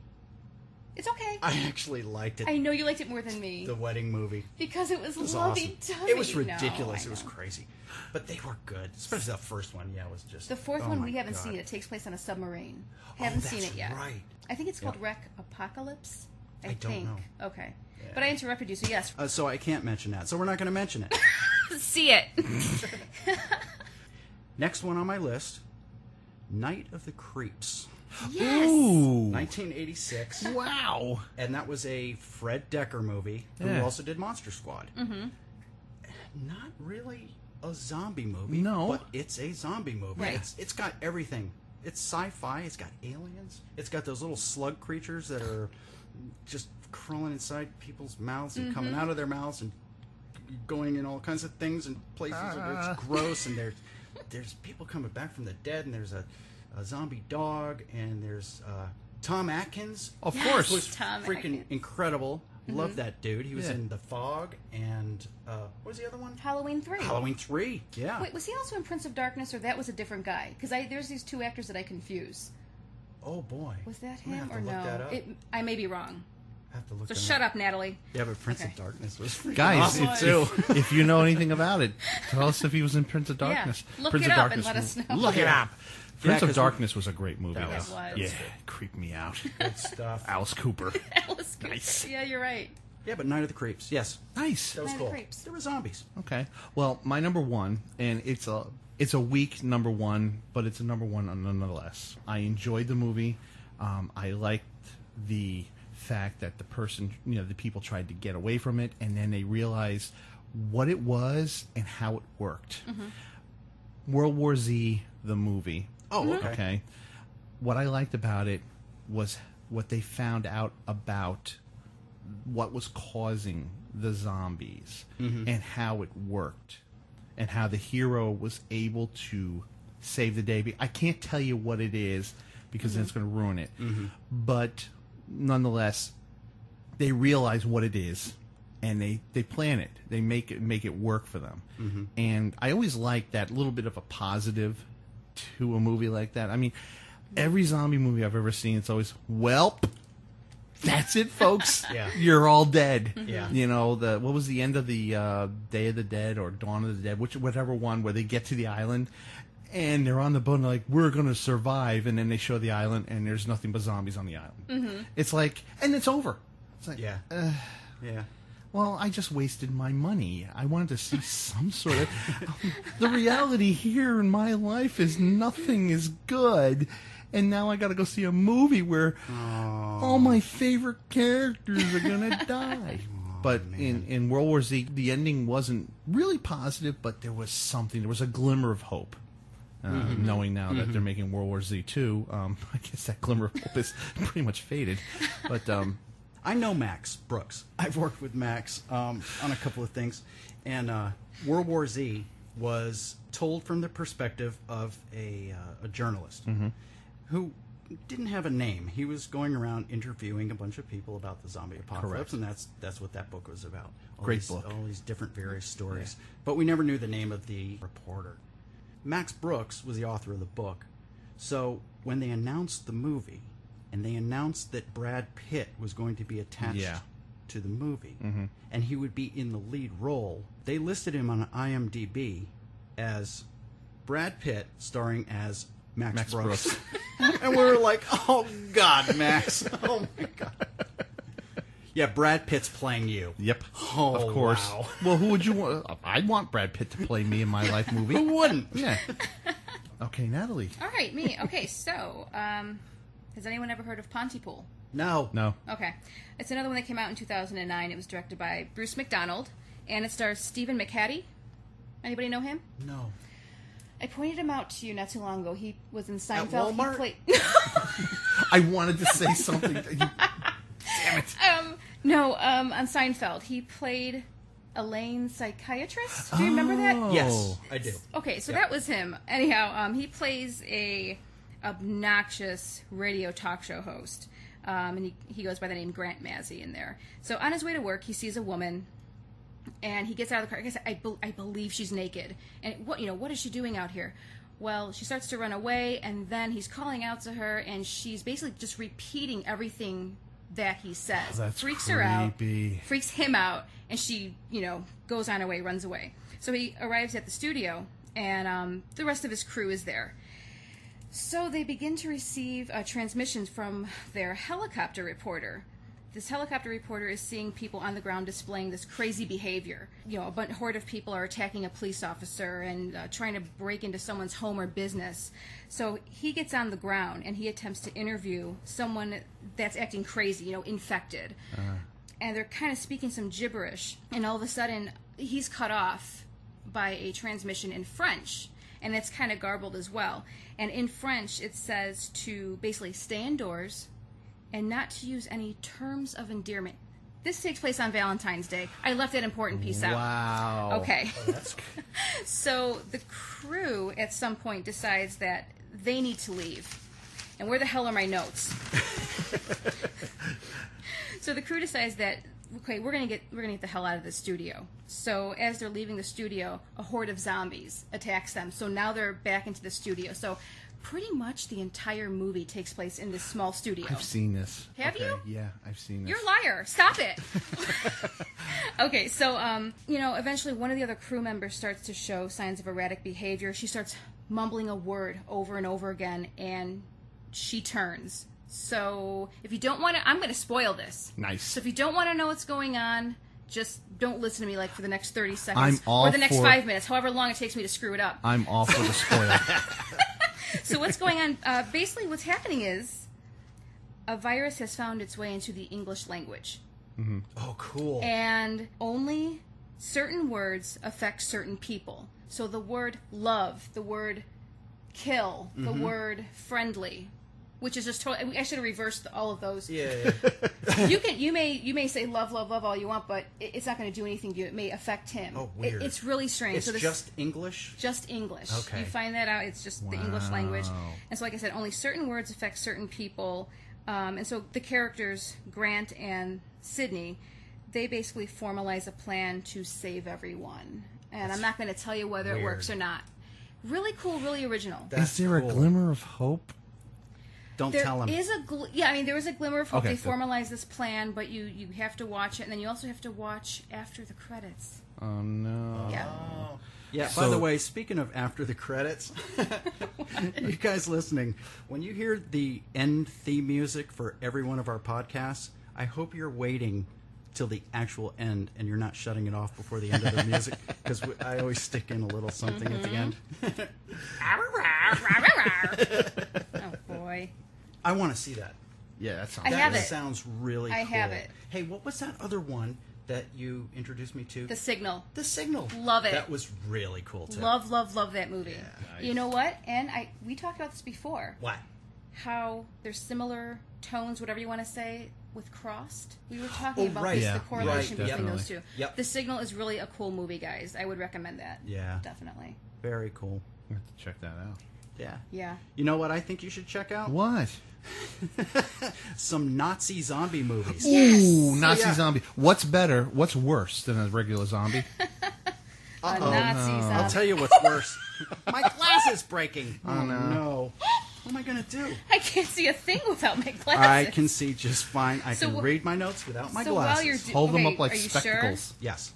it's okay. I actually liked it. I know you liked it more than me. The wedding movie. Because it was, It was lovey-dovey. awesome. It was No, ridiculous. I It was know. crazy. But they were good. Especially the first one. Yeah, it was just. The fourth oh one my we haven't God. seen. It takes place on a submarine. Oh, Haven't that's seen it yet. right. I think it's called Yep. Wreck Apocalypse. I don't think. know. Okay. But I interrupted you, so yes. So I can't mention that. So we're not going to mention it. See it. Next one on my list, Night of the Creeps. Yes. Ooh. 1986. Wow. And that was a Fred Decker movie who Yeah. also did Monster Squad. Mm-hmm. Not really a zombie movie. No. But it's a zombie movie. Right. It's got everything. It's sci-fi. It's got aliens. It's got those little slug creatures that are just crawling inside people's mouths and coming out of their mouths and going in all kinds of things and places where it's gross, and there's people coming back from the dead, and there's a zombie dog, and there's Tom Atkins. Of Yes. course. Who's Tom freaking Atkins. incredible. Love that dude. He was in The Fog and what was the other one? Halloween 3. Halloween 3. Yeah. Wait, was he also in Prince of Darkness, or that was a different guy? Because there's these two actors that I confuse. Oh boy. Was that I'm gonna him have or to look no? that up. I may be wrong. I have to look So that shut up, Natalie. Yeah, but Prince Okay. of Darkness was freaking Guys, awesome if you know anything about it, tell us if he was in Prince of Darkness. Yeah, look Prince it of up Darkness. and let us know. Look it up. Prince of 'cause Darkness was a great movie. That though. was. It was. Yeah, it creeped me out. Good stuff. Alice Cooper. Alice Cooper. Nice. Yeah, you're right. Yeah, but Night of the Creeps. Yes, Nice. that was Night of the cool. Creeps. There were zombies. Okay. Well, my number one, and it's a weak number one, but it's a number one nonetheless. I enjoyed the movie. I liked the fact that the people tried to get away from it, and then they realized what it was and how it worked. World War Z, the movie. Oh, okay. Okay. What I liked about it was what they found out about what was causing the zombies and how it worked and how the hero was able to save the day. I can't tell you what it is because then it's going to ruin it. But nonetheless, they realize what it is and they plan it. They make it work for them. And I always like that little bit of a positive to a movie like that. I mean, every zombie movie I've ever seen, it's always, well, that's it, folks. Yeah. You're all dead. Yeah. You know, what was the end of the Day of the Dead or Dawn of the Dead, whatever one, where they get to the island and they're on the boat and they're like, we're going to survive. And then they show the island and there's nothing but zombies on the island. It's like, and it's over. It's like, Yeah. Yeah. well, I just wasted my money. I wanted to see some sort of... the reality here in my life is nothing is good. And now I got to go see a movie where all my favorite characters are going to die. But in World War Z, the ending wasn't really positive, but there was something. There was a glimmer of hope. Knowing now that they're making World War Z 2, I guess that glimmer of hope is pretty much faded. But... I know Max Brooks. I've worked with Max on a couple of things. And World War Z was told from the perspective of a journalist who didn't have a name. He was going around interviewing a bunch of people about the zombie apocalypse, Correct. and that's what that book was about. Great book. All these different various stories. But we never knew the name of the reporter. Max Brooks was the author of the book. So when they announced the movie, and they announced that Brad Pitt was going to be attached to the movie, and he would be in the lead role, they listed him on IMDb as Brad Pitt starring as Max Brooks. And we were like, oh, God, Max. Oh, my God. Yeah, Brad Pitt's playing you. Yep. Oh, of course. wow. Well, who would you want? I'd want Brad Pitt to play me in my life movie. Who wouldn't? Yeah. Okay, Natalie. All right, me. Okay, so has anyone ever heard of Pontypool? No. No. Okay. It's another one that came out in 2009. It was directed by Bruce McDonald, and it stars Stephen McHattie. Anybody know him? No. I pointed him out to you not too long ago. He was in At Seinfeld. Walmart? He played... I wanted to say something. Damn it. on Seinfeld. He played Elaine's psychiatrist. Do you remember that? Yes, I do. Okay, so that was him. Anyhow, he plays a obnoxious radio talk show host, and he goes by the name Grant Mazzy in there. So on his way to work, he sees a woman, and he gets out of the car. He says, I believe she's naked. And what is she doing out here? Well, she starts to run away, and then he's calling out to her, and she's basically just repeating everything that he says. Oh, that's freaks her out, creepy. freaks him out, and she, goes on her way, runs away. So he arrives at the studio, and the rest of his crew is there. So they begin to receive transmissions from their helicopter reporter. This helicopter reporter is seeing people on the ground displaying this crazy behavior. A horde of people are attacking a police officer and trying to break into someone's home or business. So he gets on the ground and he attempts to interview someone that's acting crazy, infected. And they're kind of speaking some gibberish. And all of a sudden, he's cut off by a transmission in French. And it's kind of garbled as well. And in French, it says to basically stay indoors and not to use any terms of endearment. This takes place on Valentine's Day. I left that important piece out. Wow. Okay. Oh, that's So the crew at some point decides that they need to leave. And where the hell are my notes? So the crew decides that okay, we're gonna get the hell out of the studio. So as they're leaving the studio, a horde of zombies attacks them. So now they're back into the studio. So pretty much the entire movie takes place in this small studio. I've seen this. Have you? Yeah, I've seen this. You're a liar. Stop it. Okay, so, eventually one of the other crew members starts to show signs of erratic behavior. She starts mumbling a word over and over again, and she turns. So if you don't want to, I'm going to spoil this. Nice. So if you don't want to know what's going on, just don't listen to me like for the next 30 seconds. I'm all or the next for- 5 minutes, however long it takes me to screw it up. I'm all for the spoiler. So what's going on? Basically, what's happening is a virus has found its way into the English language. Mm-hmm. Oh, cool. And only certain words affect certain people. So the word love, the word kill, the word friendly, which is just totally... I should have reversed all of those. Yeah. You may say love, love, love all you want, but it's not going to do anything to you. It may affect him. Oh, weird. It's really strange. It's just English? Just English. Okay. You find that out. It's just the English language. And so, like I said, only certain words affect certain people. And so the characters, Grant and Sydney, they basically formalize a plan to save everyone. And I'm not going to tell you whether it works or not. Really cool, really original. Is there cool. a glimmer of hope? Don't There tell him. is there is a glimmer of hope. Okay, They good. formalize this plan, but you have to watch it, and then you also have to watch after the credits. Oh, no. Yeah. Yeah, by So- the way, speaking of after the credits, you guys listening, when you hear the end theme music for every one of our podcasts, I hope you're waiting till the actual end and you're not shutting it off before the end of the music, because I always stick in a little something at the end. Oh, boy. I want to see that. Yeah, that sounds I have That it. sounds really cool. I have it. Hey, what was that other one that you introduced me to? The Signal. The Signal. Love it. That was really cool, too. Love, love, love that movie. Yeah. You know what? And we talked about this before. What? How there's similar tones, whatever you want to say, with Crossed. We were talking Oh, about right. this, Yeah, the correlation right, between those definitely. two. Yep. The Signal is really a cool movie, guys. I would recommend that. Yeah. Definitely. Very cool. I have to check that out. Yeah. Yeah. You know what I think you should check out? What? Some Nazi zombie movies. Ooh, Nazi yeah. zombie. What's better? What's worse than a regular zombie? A Nazi zombie. I'll tell you what's worse. My glass is breaking. Oh, no. no. What am I going to do? I can't see a thing without my glasses. I can see just fine. I So can read my notes without my so glasses. while you're Hold them okay, up like are you spectacles. Yes.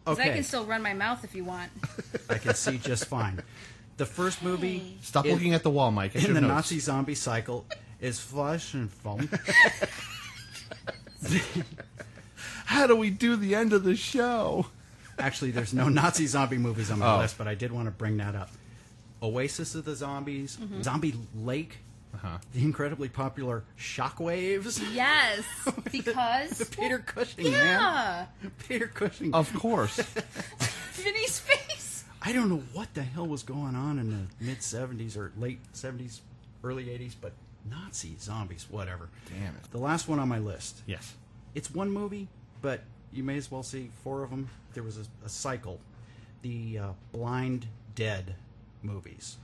'Cause Okay. I can still run my mouth if you want. I can see just fine. The first movie Stop looking at the wall, Mike. Get in your the notes. Nazi zombie cycle is Flesh and Foam. How do we do the end of the show? Actually, there's no Nazi zombie movies on my Oh. list, but I did want to bring that up. Oasis of the Zombies, Zombie Lake, the incredibly popular Shockwaves. Yes, because Peter Cushing, yeah, man. Peter Cushing. Of course. Vinny's face. I don't know what the hell was going on in the mid-'70s or late '70s, early '80s, but Nazi zombies, whatever. Damn it. The last one on my list. Yes. It's one movie, but you may as well see 4 of them. There was a cycle. The Blind Dead movies.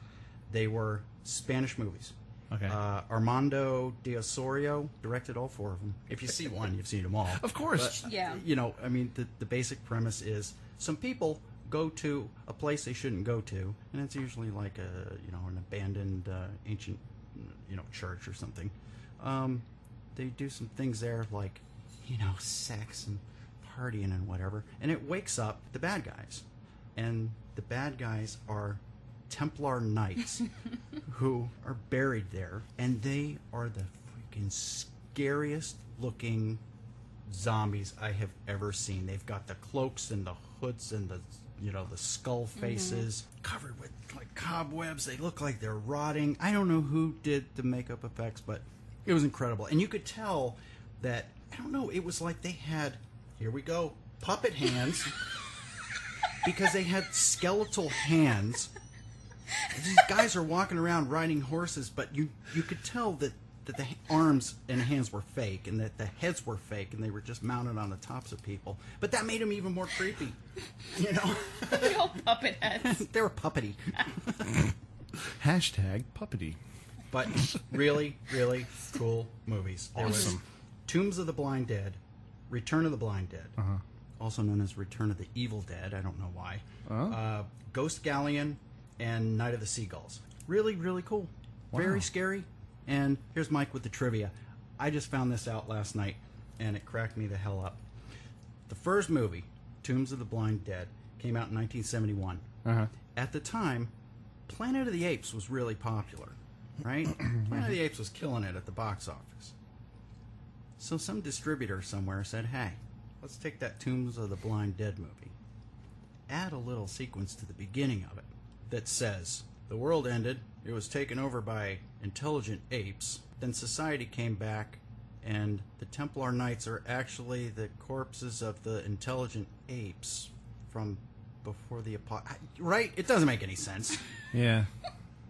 They were Spanish movies. Okay. Armando de Osorio directed all 4 of them. If you see one, you've seen them all. Of course. But, Yeah. You know, I mean, the basic premise is some people go to a place they shouldn't go to, and it's usually like an abandoned ancient, church or something. They do some things there like, sex and partying and whatever, and it wakes up the bad guys, and the bad guys are Templar Knights who are buried there, and they are the freaking scariest looking zombies I have ever seen. They've got the cloaks and the hoods and the skull faces covered with like cobwebs. They look like they're rotting. I don't know who did the makeup effects, but it was incredible. And you could tell that, I don't know, it was like they had, here we go, puppet hands because they had skeletal hands. These guys are walking around riding horses, but you could tell that the arms and hands were fake, and that the heads were fake, and they were just mounted on the tops of people. But that made them even more creepy, Real puppet heads. They were puppety. Hashtag puppety. But really, really cool movies. There was Awesome. Tombs of the Blind Dead, Return of the Blind Dead, also known as Return of the Evil Dead. I don't know why. Ghost Galleon and Night of the Seagulls. Really, really cool. Wow. Very scary. And here's Mike with the trivia. I just found this out last night, and it cracked me the hell up. The first movie, Tombs of the Blind Dead, came out in 1971. At the time, Planet of the Apes was really popular, right? Planet of the Apes was killing it at the box office. So some distributor somewhere said, hey, let's take that Tombs of the Blind Dead movie, add a little sequence to the beginning of it that says, the world ended, it was taken over by intelligent apes, then society came back, and the Templar Knights are actually the corpses of the intelligent apes from before the apocalypse. Right? It doesn't make any sense. Yeah.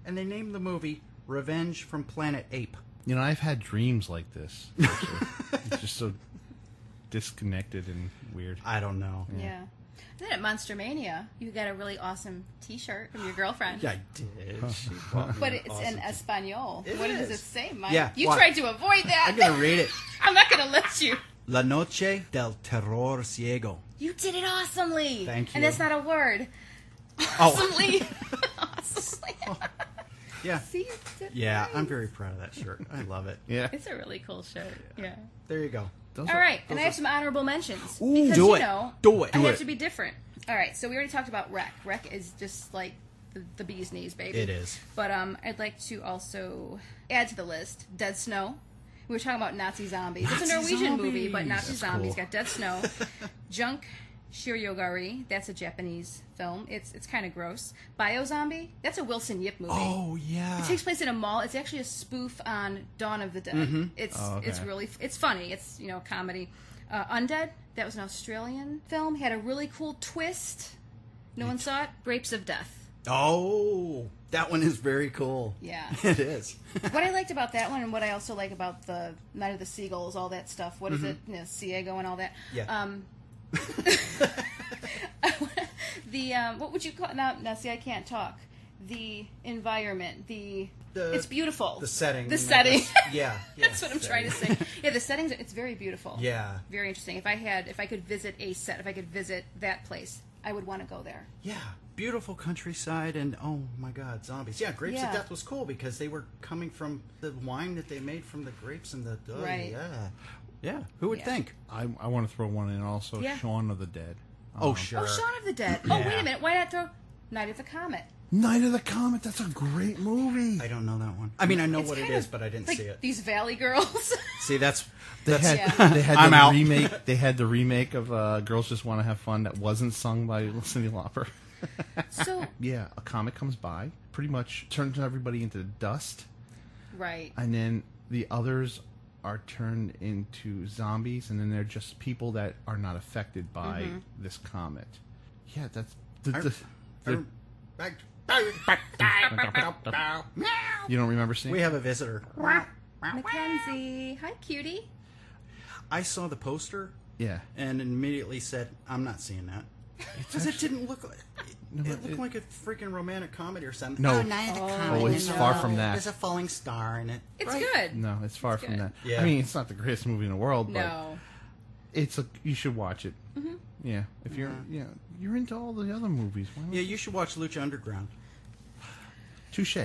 And they named the movie Revenge from Planet Ape. You know, I've had dreams like this. It's just so disconnected and weird. I don't know. Yeah. Then at Monster Mania, you got a really awesome T-shirt from your girlfriend. Yeah, I did. She bought me But an it's awesome in Espanol. What does it say, Mike? Yeah, You what? tried to avoid that. I'm going to read it. I'm not going to let you. La Noche del Terror Ciego. You did it awesomely. Thank you. And that's not a word. Oh. Awesomely. Awesomely. Yeah. See, you did Yeah, right. I'm very proud of that shirt. I love it. Yeah. It's a really cool shirt. Yeah. There you go. All right, and I have some honorable mentions. Ooh, because, do you it. know, Do it. I Do have it. to be different. All right, so we already talked about Wreck. Wreck is just like the bee's knees, baby. It is. But I'd like to also add to the list Dead Snow. We were talking about Nazi zombies. It's a Nazi Norwegian movie, but zombies. Nazi That's zombies cool. got Dead Snow. Junk Shiryogari, that's a Japanese film. It's kind of gross. Biozombie, that's a Wilson Yip movie. Oh, yeah. It takes place in a mall. It's actually a spoof on Dawn of the Dead. It's it's funny. It's comedy. Undead, that was an Australian film. Had a really cool twist. No one saw it. Grapes of Death. Oh, that one is very cool. Yeah. It is. What I liked about that one, and what I also like about the Night of the Seagulls, all that stuff. What is it? Ciego and all that. Yeah. What would you call now? See, I can't talk. The environment. It's beautiful. The setting. The setting. Yeah. That's what I'm trying to say. Yeah, the settings. It's very beautiful. Yeah. Very interesting. If I could visit a set, if I could visit that place, I would want to go there. Yeah. Beautiful countryside, and oh my God, zombies. Yeah, Grapes of Death was cool because they were coming from the wine that they made from the grapes and the. Oh, Right. Yeah. Yeah. Who would think? I want to throw one in also. Yeah. Shaun of the Dead. Oh, sure. Oh, Shaun of the Dead. Oh, wait a minute. Why not throw Night of the Comet? Night of the Comet. That's a great movie. I don't know that one. I mean, I know It's what it kind is, of but I didn't like see it. These Valley Girls. See, that's They had, Yeah. they had I'm the out. remake. They had the remake of "Girls Just Want to Have Fun" that wasn't sung by Cyndi Lauper. So Yeah, a comet comes by, pretty much turns everybody into dust, right. and then the others are turned into zombies, and then they're just people that are not affected by this comet. Yeah, that's you don't remember seeing? We have a visitor. Mackenzie. Hi, cutie. I saw the poster Yeah. and immediately said, "I'm not seeing that." Because it didn't look like it looked like a freaking romantic comedy or something. No. Oh, Night of the Comet. Oh, it's you far know, from that. There's a falling star in it. It's Right. good. No, it's far from good. that. Yeah. I mean, it's not the greatest movie in the world, but No. you should watch it. Yeah, if you're you're into all the other movies. Why not? Yeah, you should watch Lucha Underground. Touche.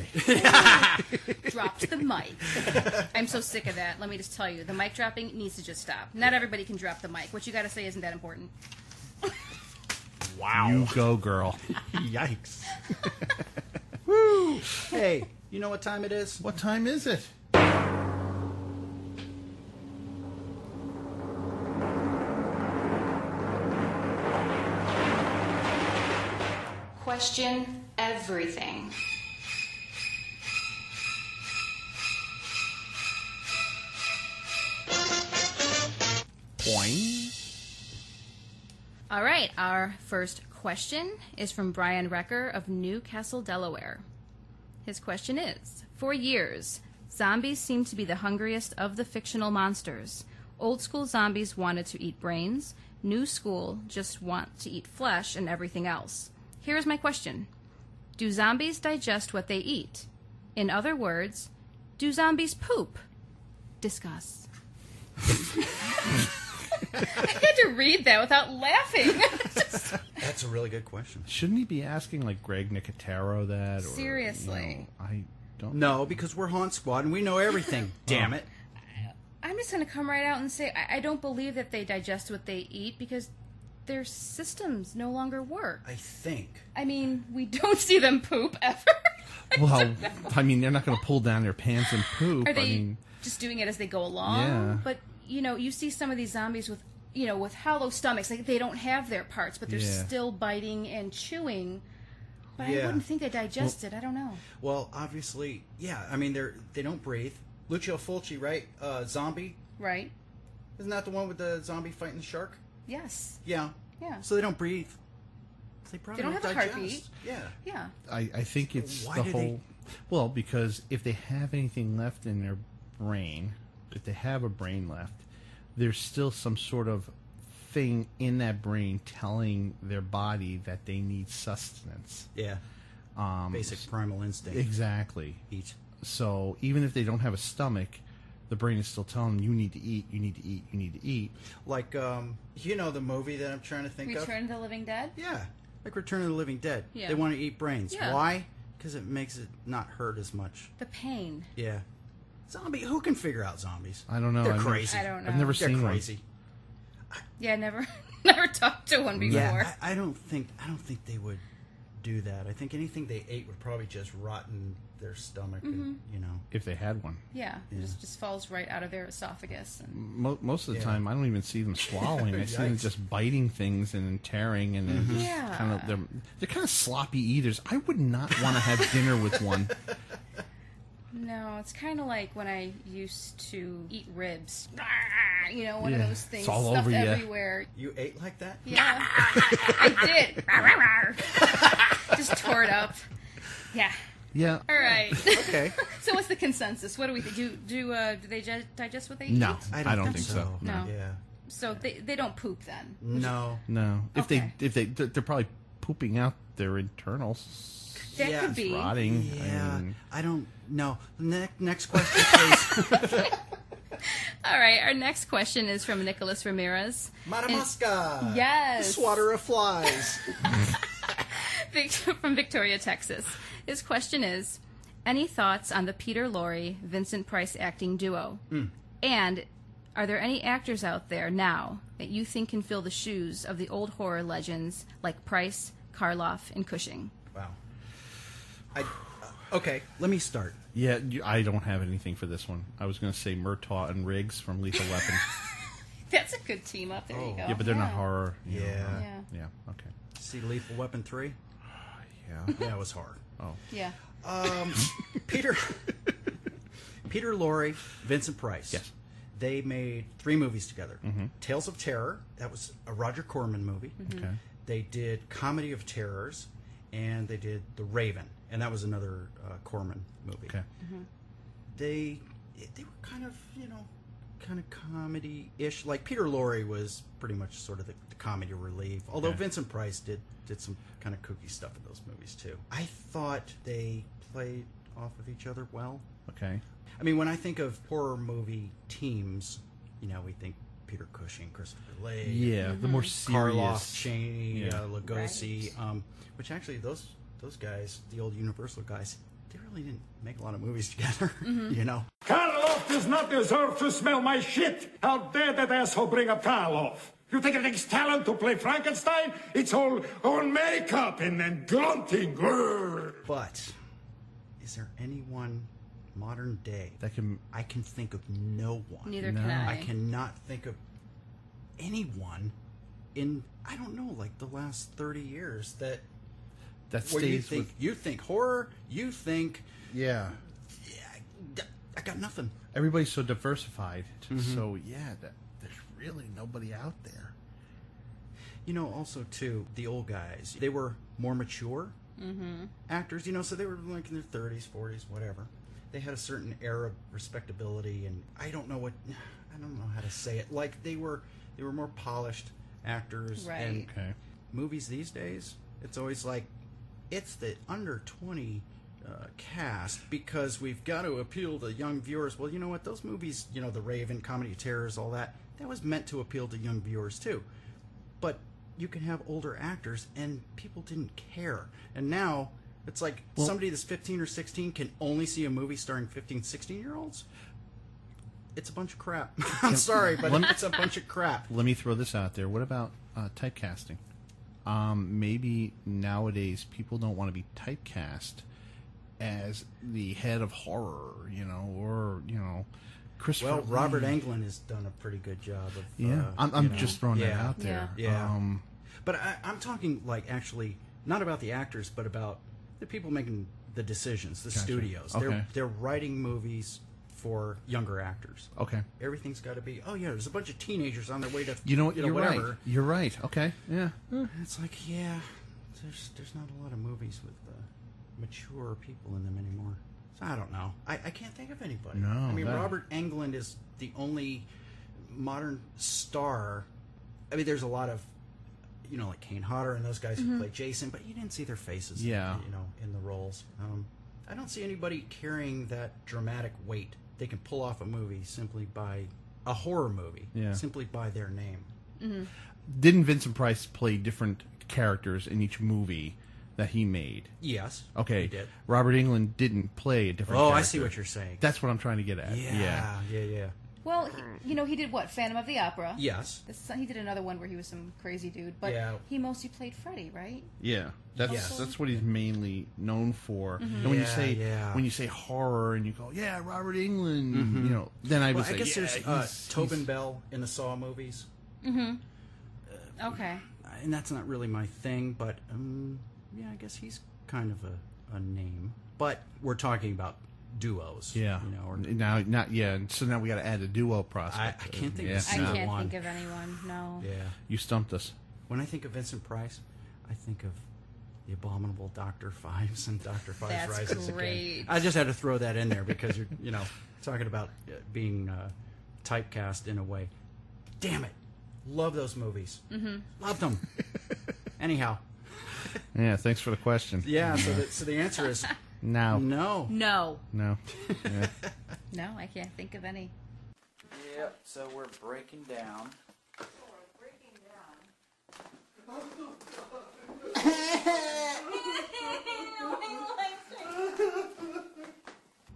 Dropped the mic. I'm so sick of that. Let me just tell you, the mic dropping needs to just stop. Not everybody can drop the mic. What you got to say isn't that important. Wow. You go, girl. Yikes. Woo. Hey, you know what time it is? What time is it? Question everything. Boing. All right, our first question is from Brian Recker of Newcastle, Delaware. His question is, for years, zombies seem to be the hungriest of the fictional monsters. Old school zombies wanted to eat brains. New school just want to eat flesh and everything else. Here is my question. Do zombies digest what they eat? In other words, do zombies poop? Discuss. I had to read that without laughing. That's a really good question. Shouldn't he be asking like Greg Nicotero that? Or, Seriously. I don't. No, because we're Haunt Squad and we know everything. Damn it. I'm just going to come right out and say I don't believe that they digest what they eat because their systems no longer work. I think. I mean, we don't see them poop ever. Well, I mean, they're not going to pull down their pants and poop. Are they I mean, just doing it as they go along? Yeah. But, you see some of these zombies with, with hollow stomachs. Like, they don't have their parts, but they're still biting and chewing. But I wouldn't think they digest it. I don't know. Well, obviously, yeah. I mean, they don't breathe. Lucio Fulci, right? Zombie. Right. Isn't that the one with the zombie fighting the shark? Yes. Yeah. Yeah. So they don't breathe. They probably don't have a digest. heartbeat. Yeah. Yeah. I think it's Why the do whole. Well, because if they have anything left in their brain, if they have a brain left, there's still some sort of thing in that brain telling their body that they need sustenance. Yeah. Basic primal instinct. Exactly. Eat. So even if they don't have a stomach, the brain is still telling them, you need to eat, you need to eat, you need to eat. Like, the movie that I'm trying to think of? Return of the Living Dead? Yeah. Like Return of the Living Dead. Yeah. They want to eat brains. Yeah. Why? Because it makes it not hurt as much. The pain. Yeah. Zombie. Who can figure out zombies? I don't know. They're crazy. I don't know. I've never They're seen crazy. Yeah, never talked to one before. Yeah, I don't think they would do that. I think anything they ate would probably just rot in their stomach, and, If they had one. Yeah, it just falls right out of their esophagus. And Most of the time, I don't even see them swallowing. I see them just biting things and tearing, and then just kind of they're kind of sloppy eaters. I would not want to have dinner with one. No, it's kind of like when I used to eat ribs. One of those things It's all stuffed over you. everywhere. You ate like that? Yeah, I did. Just tore it up. Yeah. Yeah. All right. Okay. So what's the consensus? What do we think? Do they digest what they eat? No, I don't think so. No. Yeah. So they don't poop then. No. If Okay. they're probably pooping out their internals. That could be. Rotting. Yeah. I don't know. Next question, please. All right. Our next question is from Nicholas Ramirez. Madamascar. Yes. Swatter of flies. From Victoria, Texas. His question is, any thoughts on the Peter Lorre, Vincent Price acting duo? And are there any actors out there now that you think can fill the shoes of the old horror legends like Price, Karloff, and Cushing? Wow. Okay, let me start. Yeah, I don't have anything for this one. I was going to say Murtaugh and Riggs from Lethal Weapon. That's a good team up. There you go. Yeah, but they're not horror. Yeah. Yeah. Okay. See Lethal Weapon 3? Yeah. Yeah, it was hard. Oh. Yeah. Peter Lorre, Vincent Price. Yes. They made 3 movies together. Tales of Terror, that was a Roger Corman movie. Okay. They did Comedy of Terrors, and they did The Raven, and that was another Corman movie. Okay. They were kind of comedy-ish. Like Peter Lorre was pretty much sort of the comedy relief, although Vincent Price did some kind of kooky stuff in those movies too. I thought they played off of each other well. Okay. I mean, when I think of horror movie teams, we think Peter Cushing, Christopher Lee, Yeah, the more serious. Karloff, Cheney, Yeah. Lugosi, which actually those guys, the old Universal guys, they really didn't make a lot of movies together, Karloff does not deserve to smell my shit. How dare that asshole bring up Karloff? You think it takes talent to play Frankenstein? It's all makeup and grunting. Grrr. But is there anyone modern day That can. I can think of no one. Neither can I. I cannot think of anyone in, I don't know, like the last 30 years that That where stays you think horror, you think, Yeah. I got nothing. Everybody's so diversified. So there's really nobody out there. Also too, the old guys, they were more mature actors. So they were like in their 30s, 40s, whatever. They had a certain air of respectability, and I don't know how to say it. Like they were more polished actors. Right. And Okay. movies these days, it's always like it's the under 20 cast because we've got to appeal to young viewers. Well, you know what? Those movies, The Raven, Comedy of Terrors, all that, that was meant to appeal to young viewers too. But you can have older actors, and people didn't care. And now it's like somebody that's 15 or 16 can only see a movie starring 15, 16-year-olds. It's a bunch of crap. I'm sorry, but it's a bunch of crap. Let me throw this out there. What about typecasting? Maybe nowadays people don't want to be typecast as the head of horror, or Christopher. Well, Robert Englund has done a pretty good job of. I'm just throwing that out there. Yeah. But I'm talking like actually not about the actors, but about the people making the decisions, the studios. Okay. They're writing movies for younger actors. Okay. Everything's got to be. Oh yeah, there's a bunch of teenagers on their way to. You're whatever. right. You're right. Okay. Yeah. It's like there's not a lot of movies with mature people in them anymore. So I don't know. I can't think of anybody. No. I mean, Robert Englund is the only modern star. I mean, there's a lot of, like Kane Hodder and those guys who play Jason, but you didn't see their faces. Yeah. In the roles. I don't see anybody carrying that dramatic weight. They can pull off a movie simply by a horror movie. Yeah. Simply by their name. Mm-hmm. Didn't Vincent Price play different characters in each movie that he made? Yes. Okay. He did. Robert Englund didn't play a different character. I see what you're saying. That's what I'm trying to get at. Yeah. Well, he did what? Phantom of the Opera. Yes. He did another one where he was some crazy dude, but he mostly played Freddy, right? Yeah. That's what he's mainly known for. Mm-hmm. And when you say horror and you go, Robert Englund, then I would say, I guess there's Tobin Bell in the Saw movies. Mm-hmm. Okay. And that's not really my thing, but I guess he's kind of a name. But we're talking about duos. Yeah. So now we got to add a duo prospect. I can't think of I can't think of anyone. No. Yeah. You stumped us. When I think of Vincent Price, I think of the abominable Dr. Fives and Dr. Fives Rises great. Again. I just had to throw that in there because you're talking about being typecast in a way. Damn it. Love those movies. Mm-hmm. Loved them. Anyhow. Yeah, thanks for the question. Yeah, so the answer is no. No. Yeah. No, I can't think of any. Yep, so we're breaking down.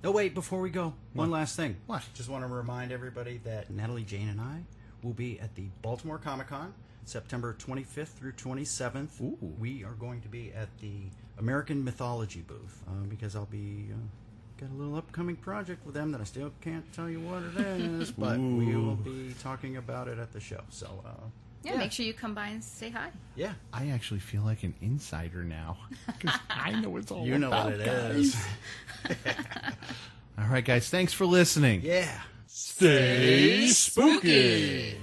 No, wait, before we go, one last thing. What? Just want to remind everybody that Natalie, Jane, and I will be at the Baltimore Comic-Con, September 25th through 27th. Ooh. We are going to be at the American Mythology booth because I'll be got a little upcoming project with them that I still can't tell you what it is, but we will be talking about it at the show. So make sure you come by and say hi. Yeah. I actually feel like an insider now because I know it's all You know about, what it guys. is. All right, guys. Thanks for listening. Yeah. Stay spooky.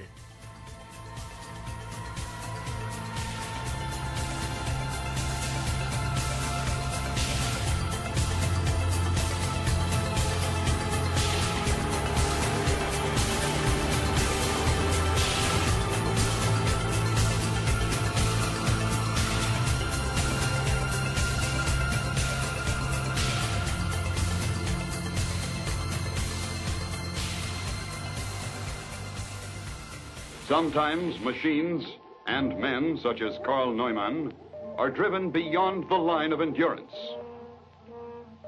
Sometimes machines and men, such as Carl Neumann, are driven beyond the line of endurance.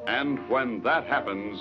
And when that happens,